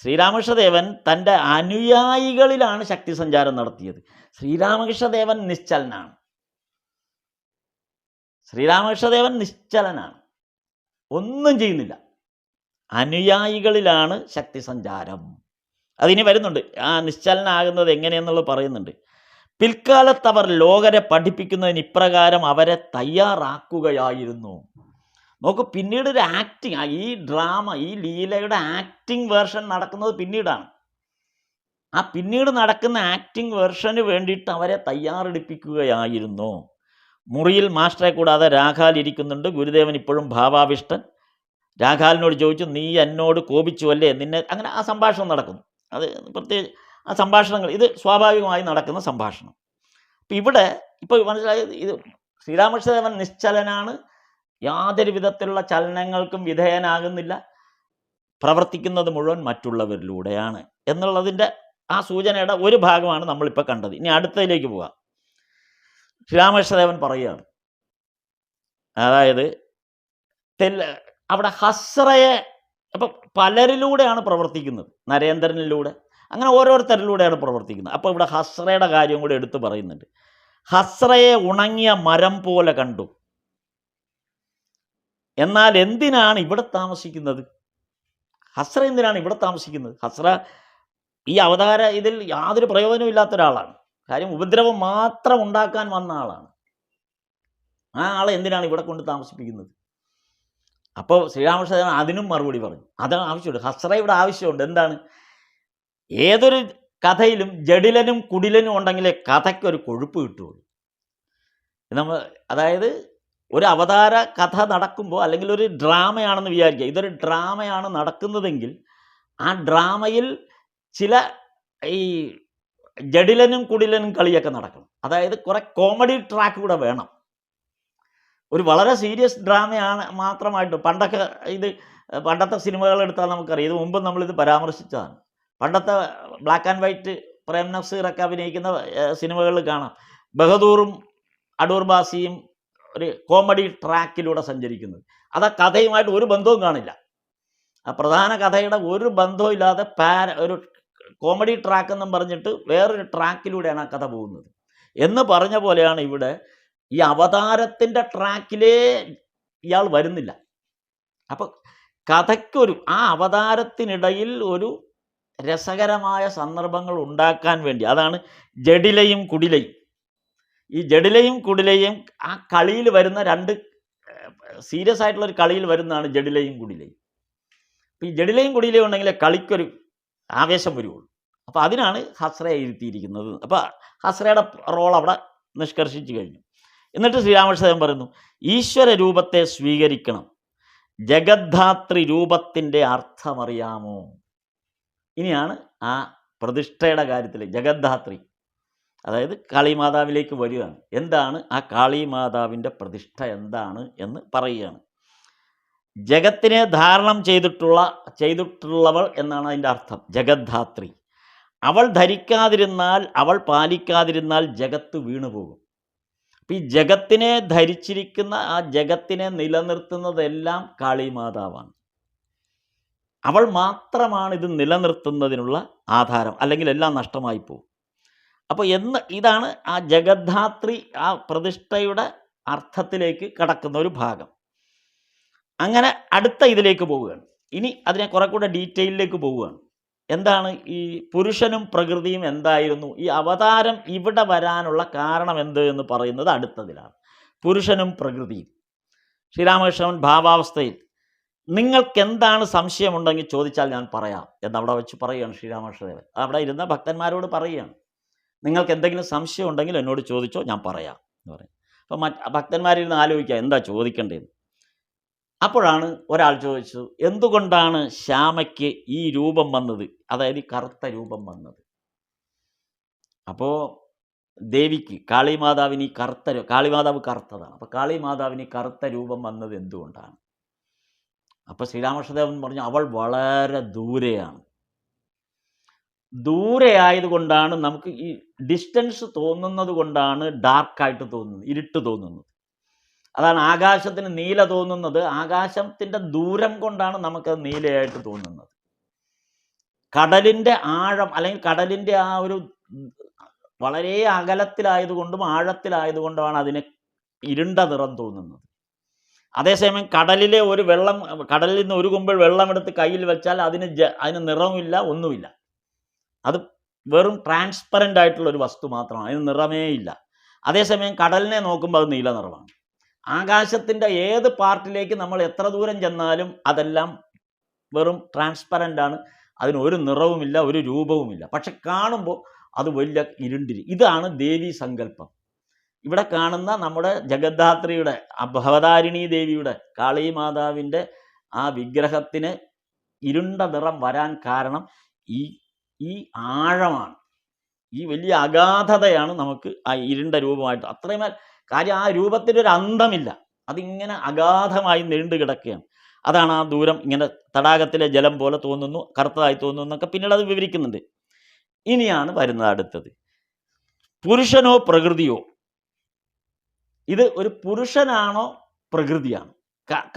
S1: ശ്രീരാമകൃഷ്ണദേവൻ തൻ്റെ അനുയായികളിലാണ് ശക്തി സഞ്ചാരം നടത്തിയത്. ശ്രീരാമകൃഷ്ണദേവൻ നിശ്ചലനാണ്, ഒന്നും ചെയ്യുന്നില്ല. അനുയായികളിലാണ് ശക്തി സഞ്ചാരം. അതിനി വരുന്നുണ്ട്, ആ നിശ്ചലനാകുന്നത് എങ്ങനെയെന്നുള്ളത് പറയുന്നുണ്ട്. പിൽക്കാലത്ത് അവർ ലോകരെ പഠിപ്പിക്കുന്നതിന് ഇപ്രകാരം അവരെ തയ്യാറാക്കുകയായിരുന്നു. നോക്കൂ, പിന്നീട് ഒരു ആക്ടിങ്, ഈ ഡ്രാമ, ഈ ലീലയുടെ ആക്ടിങ് വേർഷൻ നടക്കുന്നത് പിന്നീടാണ്. ആ പിന്നീട് നടക്കുന്ന ആക്ടിങ് വേർഷന് വേണ്ടിയിട്ട് അവരെ തയ്യാറെടുപ്പിക്കുകയായിരുന്നു. മുറിയിൽ മാസ്റ്ററെ കൂടാതെ രാഖാൽ ഇരിക്കുന്നുണ്ട്. ഗുരുദേവൻ ഇപ്പോഴും ഭാവാവിഷ്ടൻ. രാഖാലിനോട് ചോദിച്ചു, നീ എന്നോട് കോപിച്ചു അല്ലേ, നിന്നെ, അങ്ങനെ ആ സംഭാഷണം നടക്കുന്നു. അത് പ്രത്യേകിച്ച് ആ സംഭാഷണങ്ങൾ, ഇത് സ്വാഭാവികമായി നടക്കുന്ന സംഭാഷണം. അപ്പം ഇവിടെ ഇപ്പോൾ മനസ്സിലായത്, ഇത് ശ്രീരാമകൃഷ്ണദേവൻ നിശ്ചലനാണ്, യാതൊരു വിധത്തിലുള്ള ചലനങ്ങൾക്കും വിധേയനാകുന്നില്ല, പ്രവർത്തിക്കുന്നത് മുഴുവൻ മറ്റുള്ളവരിലൂടെയാണ് എന്നുള്ളതിൻ്റെ ആ സൂചനയുടെ ഒരു ഭാഗമാണ് നമ്മളിപ്പോൾ കണ്ടത്. ഇനി അടുത്തതിലേക്ക് പോകാം. ശ്രീരാമകൃഷ്ണദേവൻ പറയുകയാണ്, അതായത് അവിടെ ഹസ്രയെ അപ്പം പലരിലൂടെയാണ് പ്രവർത്തിക്കുന്നത്, നരേന്ദ്രനിലൂടെ, അങ്ങനെ ഓരോരുത്തരിലൂടെയാണ് പ്രവർത്തിക്കുന്നത്. അപ്പോൾ ഇവിടെ ഹസ്രയുടെ കാര്യം കൂടി എടുത്തു പറയുന്നുണ്ട്. ഹസ്രയെ ഉണങ്ങിയ മരം പോലെ കണ്ടു. എന്നാൽ എന്തിനാണ് ഇവിടെ താമസിക്കുന്നത്? ഹസ്ര എന്തിനാണ് ഇവിടെ താമസിക്കുന്നത്? ഹസ്ര ഈ അവതാര ഇതിൽ യാതൊരു പ്രയോജനവും ഇല്ലാത്ത ഒരാളാണ്. കാര്യം ഉപദ്രവം മാത്രം ഉണ്ടാക്കാൻ വന്ന ആളാണ്. ആ ആളെ എന്തിനാണ് ഇവിടെ കൊണ്ട് താമസിപ്പിക്കുന്നത്? അപ്പോൾ ശ്രീരാമകൃഷ്ണദേവൻ അതിനും മറുപടി പറഞ്ഞു, അതാണ് ആവശ്യമുണ്ട്. ഹസ്രയുടെ ആവശ്യമുണ്ട്. എന്താണ്? ഏതൊരു കഥയിലും ജഡിലനും കുടിലനും ഉണ്ടെങ്കിലേ കഥയ്ക്കൊരു കൊഴുപ്പ് കിട്ടുള്ളൂ. അതായത് ഒരു അവതാര കഥ നടക്കുമ്പോൾ, അല്ലെങ്കിൽ ഒരു ഡ്രാമയാണെന്ന് വിചാരിക്കുക, ഇതൊരു ഡ്രാമയാണ് നടക്കുന്നതെങ്കിൽ ആ ഡ്രാമയിൽ ചില ഈ ജഡിലനും കുടിലനും കളിയൊക്കെ നടക്കണം. അതായത് കുറേ കോമഡി ട്രാക്ക് കൂടെ വേണം. ഒരു വളരെ സീരിയസ് ഡ്രാമയാണ് മാത്രമായിട്ട് പണ്ടത്തെ സിനിമകൾ എടുത്താൽ നമുക്കറിയാം. ഇത് മുമ്പ് നമ്മളിത് പരാമർശിച്ചതാണ്. പണ്ടത്തെ ബ്ലാക്ക് ആൻഡ് വൈറ്റ് പ്രേം നസീറൊക്കെ അഭിനയിക്കുന്ന സിനിമകളിൽ കാണാം, ബഹദൂറും അടൂർ ബാസിയും ഒരു കോമഡി ട്രാക്കിലൂടെ സഞ്ചരിക്കുന്നത്. അത് ആ കഥയുമായിട്ട് ഒരു ബന്ധവും കാണില്ല. ആ പ്രധാന കഥയുടെ ഒരു ബന്ധവും ഇല്ലാതെ ഒരു കോമഡി ട്രാക്ക് എന്നും പറഞ്ഞിട്ട് വേറൊരു ട്രാക്കിലൂടെയാണ് ആ കഥ പോകുന്നത്. എന്ന് പറഞ്ഞ പോലെയാണ് ഇവിടെ ഈ അവതാരത്തിൻ്റെ ട്രാക്കിലേ ഇയാൾ വരുന്നില്ല. അപ്പോൾ കഥയ്ക്കൊരു ആ അവതാരത്തിനിടയിൽ ഒരു രസകരമായ സന്ദർഭങ്ങൾ ഉണ്ടാക്കാൻ വേണ്ടി, അതാണ് ജഡിലയും കുടിലയും. ഈ ജഡിലയും കുടിലയും ആ കളിയിൽ വരുന്ന രണ്ട് സീരിയസ് ആയിട്ടുള്ളൊരു കളിയിൽ വരുന്നതാണ് ജഡിലയും കുടിലയും. അപ്പോൾ ഈ ജഡിലയും കുടിലയും ഉണ്ടെങ്കിൽ കളിക്കൊരു ആവേശം വരുള്ളൂ. അപ്പോൾ അതിനാണ് ഹസ്രയെ ഇരുത്തിയിരിക്കുന്നത്. അപ്പോൾ ഹസ്രയുടെ റോൾ അവിടെ നിഷ്കർഷിച്ചു കഴിഞ്ഞു. എന്നിട്ട് ശ്രീരാമകൃഷ്ണദേവൻ പറയുന്നു, ഈശ്വര രൂപത്തെ സ്വീകരിക്കണം, ജഗദ്ധാത്രി രൂപത്തിൻ്റെ അർത്ഥമറിയാമോ. ഇനിയാണ് ആ പ്രതിഷ്ഠയുടെ കാര്യത്തിൽ ജഗദ്ധാത്രി, അതായത് കാളിമാതാവിലേക്ക് വരികയാണ്. എന്താണ് ആ കാളിമാതാവിൻ്റെ പ്രതിഷ്ഠ എന്താണ് എന്ന് പറയുകയാണ്. ജഗത്തിനെ ധാരണം ചെയ്തിട്ടുള്ളവൾ എന്നാണ് അതിൻ്റെ അർത്ഥം. ജഗദ്ധാത്രി, അവൾ ധരിക്കാതിരുന്നാൽ, അവൾ പാലിക്കാതിരുന്നാൽ ജഗത്ത് വീണുപോകും. അപ്പം ഈ ജഗത്തിനെ ധരിച്ചിരിക്കുന്ന, ആ ജഗത്തിനെ നിലനിർത്തുന്നതെല്ലാം കാളിമാതാവാണ്. അവൾ മാത്രമാണ് ഇത് നിലനിർത്തുന്നതിനുള്ള ആധാരം, അല്ലെങ്കിൽ എല്ലാം നഷ്ടമായി പോകും. അപ്പോൾ ഇതാണ് ആ ജഗദ്ധാത്രി, ആ പ്രതിഷ്ഠയുടെ അർത്ഥത്തിലേക്ക് കടക്കുന്ന ഒരു ഭാഗം. അങ്ങനെ അടുത്ത ഇതിലേക്ക് പോവുകയാണ്. ഇനി അതിനെ കുറെ കൂടെ ഡീറ്റെയിലേക്ക് പോവുകയാണ്. എന്താണ് ഈ പുരുഷനും പ്രകൃതിയും എന്തായിരുന്നു, ഈ അവതാരം ഇവിടെ വരാനുള്ള കാരണം എന്ത് എന്ന് പറയുന്നത് അടുത്തതിലാണ്. പുരുഷനും പ്രകൃതിയും. ശ്രീരാമകൃഷ്ണൻ ഭാവാവസ്ഥയിൽ നിങ്ങൾക്ക് എന്താണ് സംശയമുണ്ടെങ്കിൽ ചോദിച്ചാൽ ഞാൻ പറയാം എന്നവിടെ വെച്ച് പറയുകയാണ് ശ്രീരാമകൃഷ്ണദേവൻ. അവിടെ ഇരുന്ന ഭക്തന്മാരോട് പറയുകയാണ്, നിങ്ങൾക്ക് എന്തെങ്കിലും സംശയം ഉണ്ടെങ്കിൽ എന്നോട് ചോദിച്ചോ, ഞാൻ പറയാം എന്ന് പറയും. അപ്പം ഭക്തന്മാരിരുന്ന് ആലോചിക്കുക എന്താ ചോദിക്കേണ്ടതെന്ന്. അപ്പോഴാണ് ഒരാൾ ചോദിച്ചു, എന്തുകൊണ്ടാണ് ശ്യാമയ്ക്ക് ഈ രൂപം വന്നത്, അതായത് ഈ കറുത്ത രൂപം വന്നത്. അപ്പോൾ ദേവിക്ക്, കാളിമാതാവിന് ഈ കാളിമാതാവ് കറുത്തതാണ്. അപ്പോൾ കാളിമാതാവിന് ഈ കറുത്ത രൂപം വന്നത് എന്തുകൊണ്ടാണ്? അപ്പോൾ ശ്രീരാമകൃഷ്ണദേവൻ പറഞ്ഞു, അവൾ വളരെ ദൂരെയാണ്. ദൂരെ ആയതുകൊണ്ടാണ് നമുക്ക് ഈ ഡിസ്റ്റൻസ് തോന്നുന്നത് കൊണ്ടാണ് ഡാർക്കായിട്ട് തോന്നുന്നത്, ഇരുട്ട് തോന്നുന്നത്. അതാണ് ആകാശത്തിന് നീല തോന്നുന്നത്, ആകാശത്തിൻ്റെ ദൂരം കൊണ്ടാണ് നമുക്കത് നീലയായിട്ട് തോന്നുന്നത്. കടലിൻ്റെ ആഴം, അല്ലെങ്കിൽ കടലിൻ്റെ ആ ഒരു വളരെ അകലത്തിലായതുകൊണ്ടും ആഴത്തിലായതുകൊണ്ടാണ് അതിന് ഇരുണ്ട നിറം തോന്നുന്നത്. അതേസമയം കടലിലെ ഒരു കടലിൽ നിന്ന് ഒരു കുമ്പിൾ വെള്ളമെടുത്ത് കയ്യിൽ വെച്ചാൽ അതിന് നിറമില്ല, ഒന്നുമില്ല. അത് വെറും ട്രാൻസ്പെറൻ്റ് ആയിട്ടുള്ള ഒരു വസ്തു മാത്രമാണ്, അതിന് നിറമേ ഇല്ല. അതേസമയം കടലിനെ നോക്കുമ്പോൾ അത് നീല നിറമാണ്. ആകാശത്തിൻ്റെ ഏത് പാർട്ടിലേക്ക് നമ്മൾ എത്ര ദൂരം ചെന്നാലും അതെല്ലാം വെറും ട്രാൻസ്പെറൻ്റ് ആണ്, അതിനൊരു നിറവുമില്ല, ഒരു രൂപവുമില്ല. പക്ഷെ കാണുമ്പോൾ അത് വലിയ ഇതാണ് ദേവീ സങ്കല്പം. ഇവിടെ കാണുന്ന നമ്മുടെ ജഗദ്ധാത്രിയുടെ, ഭവതാരിണി ദേവിയുടെ, കാളിമാതാവിൻ്റെ ആ വിഗ്രഹത്തിന് ഇരുണ്ട നിറം വരാൻ കാരണം ഈ ആഴമാണ്, ഈ വലിയ അഗാധതയാണ് നമുക്ക് ആ ഇരുണ്ട രൂപമായിട്ട്. അത്രയും കാര്യം ആ രൂപത്തിൻ്റെ ഒരു അന്തമില്ല, അതിങ്ങനെ അഗാധമായി നീണ്ടു കിടക്കുകയാണ്. അതാണ് ആ ദൂരം ഇങ്ങനെ തടാകത്തിലെ ജലം പോലെ തോന്നുന്നു, കറുത്തതായി തോന്നുന്നു എന്നൊക്കെ പിന്നീട് അത് വിവരിക്കുന്നുണ്ട്. ഇനിയാണ് വരുന്നത് അടുത്തത്, പുരുഷനോ പ്രകൃതിയോ. ഇത് ഒരു പുരുഷനാണോ പ്രകൃതിയാണോ?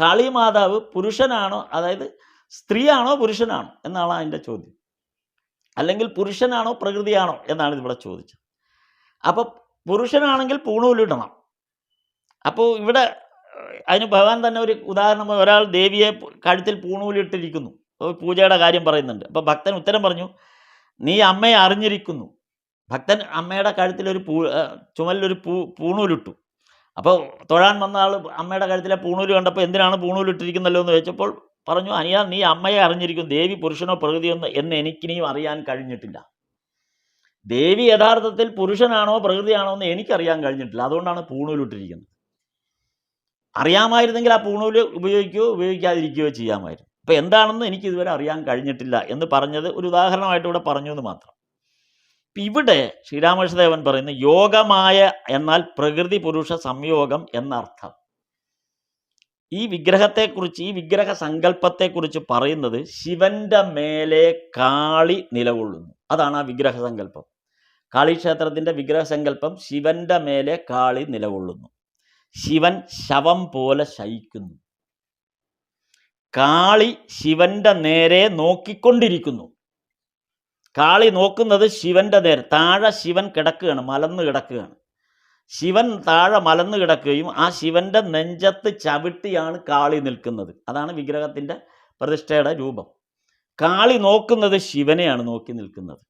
S1: കാളിമാതാവ് പുരുഷനാണോ, അതായത് സ്ത്രീയാണോ പുരുഷനാണോ എന്നാണ് അതിൻ്റെ ചോദ്യം. അല്ലെങ്കിൽ പുരുഷനാണോ പ്രകൃതിയാണോ എന്നാണ് ഇവിടെ ചോദിച്ചത്. അപ്പോൾ പുരുഷനാണെങ്കിൽ പൂണൂലിടണം. അപ്പോൾ ഇവിടെ അതിന് ഭഗവാൻ തന്നെ ഒരു ഉദാഹരണം, ഒരാൾ ദേവിയെ കഴുത്തിൽ പൂണൂലിട്ടിരിക്കുന്നു, പൂജയുടെ കാര്യം പറയുന്നുണ്ട്. അപ്പോൾ ഭക്തൻ ഉത്തരം പറഞ്ഞു, നീ അമ്മയെ അറിഞ്ഞിരിക്കുന്നു. ഭക്തൻ അമ്മയുടെ കഴുത്തിലൊരു ചുമലിലൊരു പൂണൂലിട്ടു. അപ്പോൾ തൊഴാൻ വന്ന ആൾ അമ്മയുടെ കഴുത്തിലെ പൂണൂല് കണ്ടപ്പോൾ എന്തിനാണ് പൂണൂലിട്ടിരിക്കുന്നല്ലോ എന്ന് ചോദിച്ചപ്പോൾ പറഞ്ഞു, അനിയാ നീ അമ്മയെ അറിഞ്ഞിരിക്കും, ദേവി പുരുഷനോ പ്രകൃതിയോ എന്ന് എനിക്കിനിയും അറിയാൻ കഴിഞ്ഞിട്ടില്ല. ദേവി യഥാർത്ഥത്തിൽ പുരുഷനാണോ പ്രകൃതിയാണോ എന്ന് എനിക്കറിയാൻ കഴിഞ്ഞിട്ടില്ല, അതുകൊണ്ടാണ് പൂണൂലിട്ടിരിക്കുന്നത്. അറിയാമായിരുന്നെങ്കിൽ ആ പൂണൂല് ഉപയോഗിക്കാതിരിക്കുകയോ ചെയ്യാമായിരുന്നു. അപ്പോൾ എന്താണെന്ന് എനിക്ക് ഇതുവരെ അറിയാൻ കഴിഞ്ഞിട്ടില്ല എന്ന് പറഞ്ഞത് ഒരു ഉദാഹരണമായിട്ട് ഇവിടെ പറഞ്ഞു എന്ന് മാത്രം. ഇവിടെ ശ്രീരാമകൃഷ്ണദേവൻ പറയുന്ന യോഗമായ എന്നാൽ പ്രകൃതി പുരുഷ സംയോഗം എന്നർത്ഥം. ഈ വിഗ്രഹത്തെക്കുറിച്ച്, ഈ വിഗ്രഹ സങ്കല്പത്തെക്കുറിച്ച് പറയുന്നത് ശിവന്റെ മേലെ കാളി നിലകൊള്ളുന്നു, അതാണ് ആ വിഗ്രഹ സങ്കല്പം. കാളീക്ഷേത്രത്തിൻ്റെ വിഗ്രഹസങ്കല്പം ശിവന്റെ മേലെ കാളി നിലകൊള്ളുന്നു. ശിവൻ ശവം പോലെ ശയിക്കുന്നു. കാളി ശിവന്റെ നേരെ നോക്കിക്കൊണ്ടിരിക്കുന്നു. കാളി നോക്കുന്നത് ശിവന്റെ നേരെ. താഴെ ശിവൻ കിടക്കുകയാണ്, മലന്ന് കിടക്കുകയാണ്. ശിവൻ താഴെ മലന്ന് കിടക്കുകയും ആ ശിവന്റെ നെഞ്ചത്ത് ചവിട്ടിയാണ് കാളി നിൽക്കുന്നത്. അതാണ് വിഗ്രഹത്തിൻ്റെ പ്രതിഷ്ഠയുടെ രൂപം. കാളി നോക്കുന്നത് ശിവനെയാണ് നോക്കി നിൽക്കുന്നത്.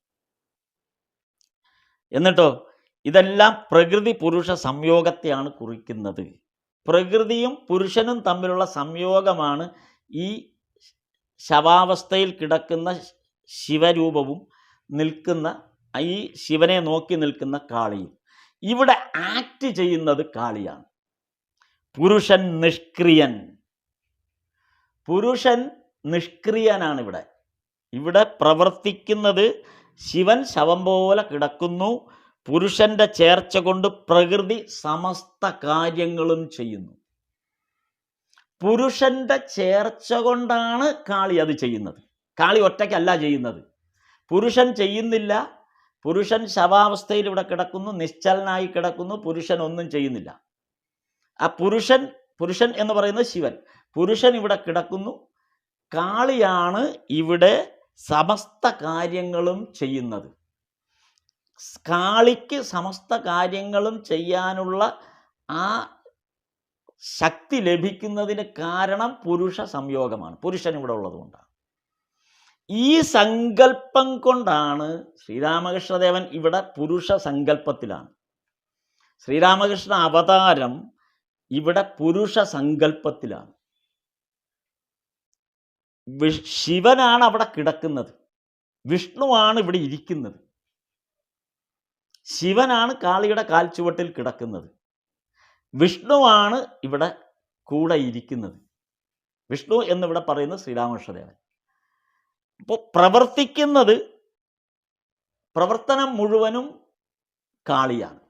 S1: എന്നിട്ടോ ഇതെല്ലാം പ്രകൃതി പുരുഷ സംയോഗത്തെയാണ് കുറിക്കുന്നത്. പ്രകൃതിയും പുരുഷനും തമ്മിലുള്ള സംയോഗമാണ് ഈ ശവാവസ്ഥയിൽ കിടക്കുന്ന ശിവരൂപവും നിൽക്കുന്ന ഈ ശിവനെ നോക്കി നിൽക്കുന്ന കാളിയും. ഇവിടെ ആക്ട് ചെയ്യുന്നത് കാളിയാണ്. പുരുഷൻ നിഷ്ക്രിയൻ. പുരുഷൻ നിഷ്ക്രിയനാണ് ഇവിടെ. ഇവിടെ പ്രവർത്തിക്കുന്നത് ശിവൻ ശവം പോലെ കിടക്കുന്നു. പുരുഷന്റെ ചേർച്ച കൊണ്ട് പ്രകൃതി സമസ്ത കാര്യങ്ങളും ചെയ്യുന്നു. പുരുഷന്റെ ചേർച്ച കൊണ്ടാണ് കാളി അത് ചെയ്യുന്നത്. കാളി ഒറ്റയ്ക്കല്ല ചെയ്യുന്നത്. പുരുഷൻ ചെയ്യുന്നില്ല. പുരുഷൻ ശവാവസ്ഥയിൽ ഇവിടെ കിടക്കുന്നു, നിശ്ചലനായി കിടക്കുന്നു. പുരുഷൻ ഒന്നും ചെയ്യുന്നില്ല. ആ പുരുഷൻ എന്ന് പറയുന്നത് ശിവൻ. പുരുഷൻ ഇവിടെ കിടക്കുന്നു. കാളിയാണ് ഇവിടെ സമസ്ത കാര്യങ്ങളും ചെയ്യുന്നത്. കാളിക്ക് സമസ്ത കാര്യങ്ങളും ചെയ്യാനുള്ള ആ ശക്തി ലഭിക്കുന്നതിന് കാരണം പുരുഷ സംയോഗമാണ്. പുരുഷൻ ഇവിടെ ഉള്ളതുകൊണ്ടാണ്. ഈ സങ്കല്പം കൊണ്ടാണ് ശ്രീരാമകൃഷ്ണദേവൻ ഇവിടെ പുരുഷ സങ്കല്പത്തിലാണ്. ശ്രീരാമകൃഷ്ണ അവതാരം ഇവിടെ പുരുഷ സങ്കല്പത്തിലാണ്. ശിവനാണ് അവിടെ കിടക്കുന്നത്. വിഷ്ണുവാണ് ഇവിടെ ഇരിക്കുന്നത്. ശിവനാണ് കാളിയുടെ കാൽച്ചുവട്ടിൽ കിടക്കുന്നത്. വിഷ്ണുവാണ് ഇവിടെ കൂടെ ഇരിക്കുന്നത്. വിഷ്ണു എന്നിവിടെ പറയുന്നത് ശ്രീരാമകൃഷ്ണദേവൻ. അപ്പോൾ പ്രവർത്തനം മുഴുവനും കാളിയാണ്,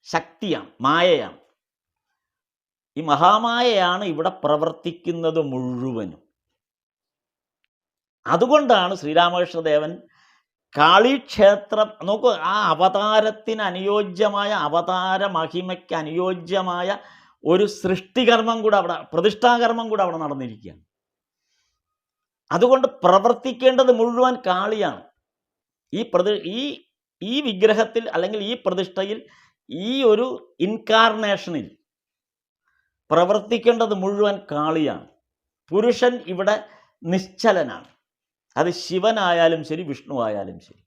S1: ശക്തിയാണ്, മായയാണ്. ഈ മഹാമായയാണ് ഇവിടെ പ്രവർത്തിക്കുന്നത് മുഴുവനും. അതുകൊണ്ടാണ് ശ്രീരാമകൃഷ്ണദേവൻ കാളീക്ഷേത്രം നോക്കൂ, ആ അവതാരത്തിന് അനുയോജ്യമായ, അവതാര മഹിമയ്ക്ക് അനുയോജ്യമായ ഒരു സൃഷ്ടികർമ്മം കൂടെ അവിടെ, പ്രതിഷ്ഠാകർമ്മം കൂടെ അവിടെ നടന്നിരിക്കുകയാണ്. അതുകൊണ്ട് പ്രവർത്തിക്കേണ്ടത് മുഴുവൻ കാളിയാണ്. ഈ വിഗ്രഹത്തിൽ അല്ലെങ്കിൽ ഈ പ്രതിഷ്ഠയിൽ, ഈ ഒരു ഇൻകാർണേഷനിൽ പ്രവർത്തിക്കേണ്ടത് മുഴുവൻ കാളിയാണ്. പുരുഷൻ ഇവിടെ നിശ്ചലനാണ്. അത് ശിവനായാലും ശരി, വിഷ്ണു ആയാലും ശരി.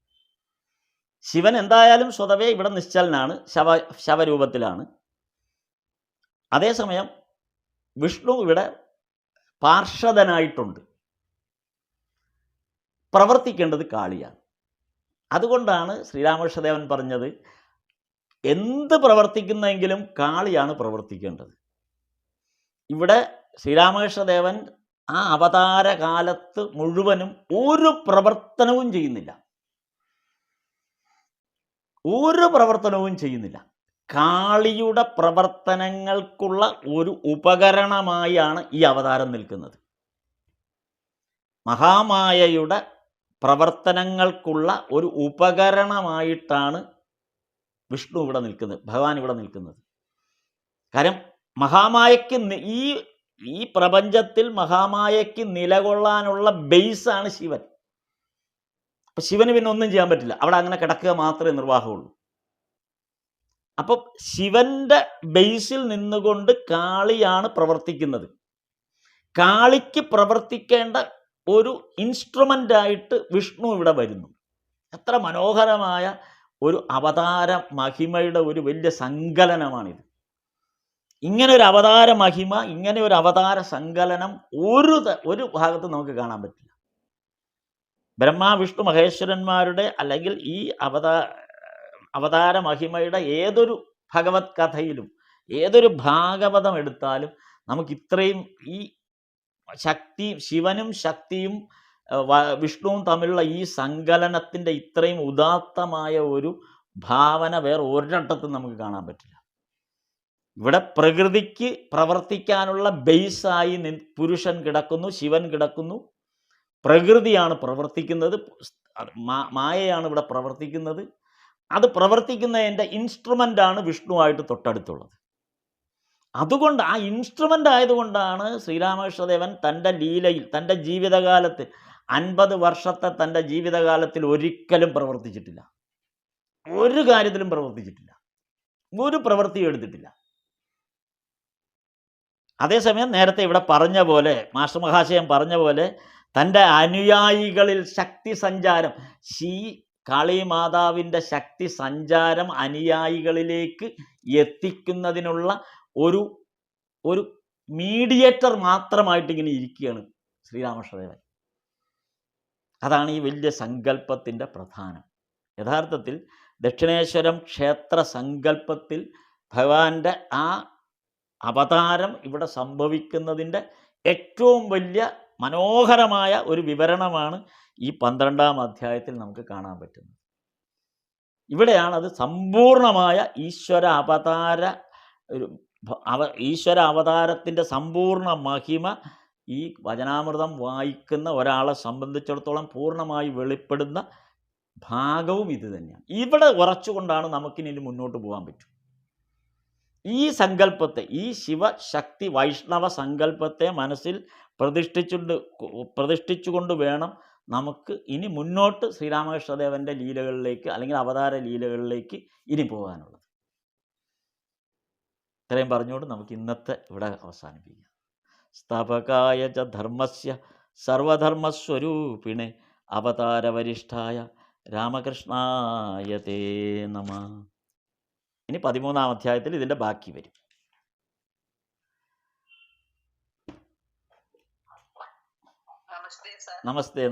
S1: ശിവൻ എന്തായാലും സ്വതവേ ഇവിടെ നിശ്ചലനാണ്, ശവരൂപത്തിലാണ്. അതേസമയം വിഷ്ണു ഇവിടെ പാർഷദനായിട്ടുണ്ട്. പ്രവർത്തിക്കേണ്ടത് കാളിയാണ്. അതുകൊണ്ടാണ് ശ്രീരാമകൃഷ്ണദേവൻ പറഞ്ഞത്, എന്ത് പ്രവർത്തിക്കുന്നെങ്കിലും കാളിയാണ് പ്രവർത്തിക്കേണ്ടത്. ഇവിടെ ശ്രീരാമകൃഷ്ണദേവൻ ആ അവതാരകാലത്ത് മുഴുവനും ഒരു പ്രവർത്തനവും ചെയ്യുന്നില്ല. ഒരു പ്രവർത്തനവും ചെയ്യുന്നില്ല. കാളിയുടെ പ്രവർത്തനങ്ങൾക്കുള്ള ഒരു ഉപകരണമായാണ് ഈ അവതാരം നിൽക്കുന്നത്. മഹാമായയുടെ പ്രവർത്തനങ്ങൾക്കുള്ള ഒരു ഉപകരണമായിട്ടാണ് വിഷ്ണു ഇവിടെ നിൽക്കുന്നത്, ഭഗവാൻ ഇവിടെ നിൽക്കുന്നത്. കാര്യം മഹാമായയ്ക്ക് ഈ പ്രപഞ്ചത്തിൽ മഹാമായയ്ക്ക് നിലകൊള്ളാനുള്ള ബേസാണ് ശിവൻ. അപ്പം ശിവന് പിന്നെ ഒന്നും ചെയ്യാൻ പറ്റില്ല. അവിടെ അങ്ങനെ കിടക്കുക മാത്രമേ നിർവാഹമുള്ളൂ. അപ്പം ശിവന്റെ ബേസിൽ നിന്നുകൊണ്ട് കാളിയാണ് പ്രവർത്തിക്കുന്നത്. കാളിക്ക് പ്രവർത്തിക്കേണ്ട ഒരു ഇൻസ്ട്രുമെൻ്റായിട്ട് വിഷ്ണു ഇവിടെ വരുന്നു. എത്ര മനോഹരമായ ഒരു അവതാര മഹിമയുടെ ഒരു വലിയ സങ്കലനമാണിത്. ഇങ്ങനെ ഒരു അവതാര മഹിമ, ഇങ്ങനെ ഒരു അവതാര സങ്കലനം ഒരു ഭാഗത്ത് നമുക്ക് കാണാൻ പറ്റില്ല. ബ്രഹ്മ വിഷ്ണു മഹേശ്വരന്മാരുടെ അല്ലെങ്കിൽ ഈ അവതാര മഹിമയുടെ ഏതൊരു ഭഗവത് കഥയിലും ഏതൊരു ഭാഗവതം എടുത്താലും നമുക്ക് ഇത്രയും ഈ ശക്തി, ശിവനും ശക്തിയും വിഷ്ണുവും തമ്മിലുള്ള ഈ സങ്കലനത്തിൻ്റെ ഇത്രയും ഉദാത്തമായ ഒരു ഭാവന വേറെ ഒരിടത്തും നമുക്ക് കാണാൻ പറ്റില്ല. ഇവിടെ പ്രകൃതിക്ക് പ്രവർത്തിക്കാനുള്ള ബേസായി പുരുഷൻ കിടക്കുന്നു, ശിവൻ കിടക്കുന്നു. പ്രകൃതിയാണ് പ്രവർത്തിക്കുന്നത്, മായയാണ് ഇവിടെ പ്രവർത്തിക്കുന്നത്. അത് പ്രവർത്തിക്കുന്നതിൻ്റെ ഇൻസ്ട്രുമെൻ്റാണ് വിഷ്ണുവായിട്ട് തൊട്ടടുത്തുള്ളത്. അതുകൊണ്ട് ആ ഇൻസ്ട്രുമെൻ്റ് ആയതുകൊണ്ടാണ് ശ്രീരാമകൃഷ്ണദേവൻ തൻ്റെ ലീലയിൽ തൻ്റെ ജീവിതകാലത്ത് 50 വർഷത്തെ തൻ്റെ ജീവിതകാലത്തിൽ ഒരിക്കലും പ്രവർത്തിച്ചിട്ടില്ല. ഒരു കാര്യത്തിലും പ്രവർത്തിച്ചിട്ടില്ല. ഒരു പ്രവൃത്തിയും എടുത്തിട്ടില്ല. അതേസമയം നേരത്തെ ഇവിടെ പറഞ്ഞ പോലെ, മാസ്റ്റർ മഹാശയം പറഞ്ഞ പോലെ, തൻ്റെ അനുയായികളിൽ ശക്തി സഞ്ചാരം, കാളിമാതാവിൻ്റെ ശക്തി സഞ്ചാരം അനുയായികളിലേക്ക് എത്തിക്കുന്നതിനുള്ള ഒരു ഒരു മീഡിയേറ്റർ മാത്രമായിട്ട് ഇങ്ങനെ ഇരിക്കുകയാണ് ശ്രീരാമകൃഷ്ണദേവൻ. അതാണ് ഈ വലിയ സങ്കല്പത്തിൻ്റെ പ്രധാനം. യഥാർത്ഥത്തിൽ ദക്ഷിണേശ്വരം ക്ഷേത്ര സങ്കല്പത്തിൽ ഭഗവാന്റെ ആ അവതാരം ഇവിടെ സംഭവിക്കുന്നതിൻ്റെ ഏറ്റവും വലിയ മനോഹരമായ ഒരു വിവരണമാണ് ഈ 12-ാം അധ്യായത്തിൽ നമുക്ക് കാണാൻ പറ്റുന്നത്. ഇവിടെയാണ് അത് സമ്പൂർണമായ ഈശ്വര അവതാരത്തിൻ്റെ സമ്പൂർണ്ണ മഹിമ ഈ വചനാമൃതം വായിക്കുന്ന ഒരാളെ സംബന്ധിച്ചിടത്തോളം പൂർണ്ണമായി വെളിപ്പെടുന്ന ഭാഗവും ഇത് തന്നെയാണ്. ഇവിടെ ഉറച്ചുകൊണ്ടാണ് നമുക്കിനി മുന്നോട്ട് പോകാൻ പറ്റും. ഈ സങ്കല്പത്തെ, ഈ ശിവശക്തി വൈഷ്ണവ സങ്കല്പത്തെ മനസ്സിൽ പ്രതിഷ്ഠിച്ചുകൊണ്ട് വേണം നമുക്ക് ഇനി മുന്നോട്ട് ശ്രീരാമകൃഷ്ണദേവൻ്റെ ലീലകളിലേക്ക് അല്ലെങ്കിൽ അവതാര ലീലകളിലേക്ക് ഇനി പോകാനുള്ളത്. ഇത്രയും പറഞ്ഞുകൊണ്ട് നമുക്ക് ഇന്നത്തെ ഇവിടെ അവസാനിപ്പിക്കാം. സ്ഥാപകായ ച ധർമ്മസ്യ സർവധർമ്മസ്വരൂപിണേ അവതാരവരിഷ്ഠായ രാമകൃഷ്ണായ തേ നമഃ. ഇനി 13-ാം അധ്യായത്തിൽ ഇതിൻ്റെ ബാക്കി വരും. നമസ്തേ.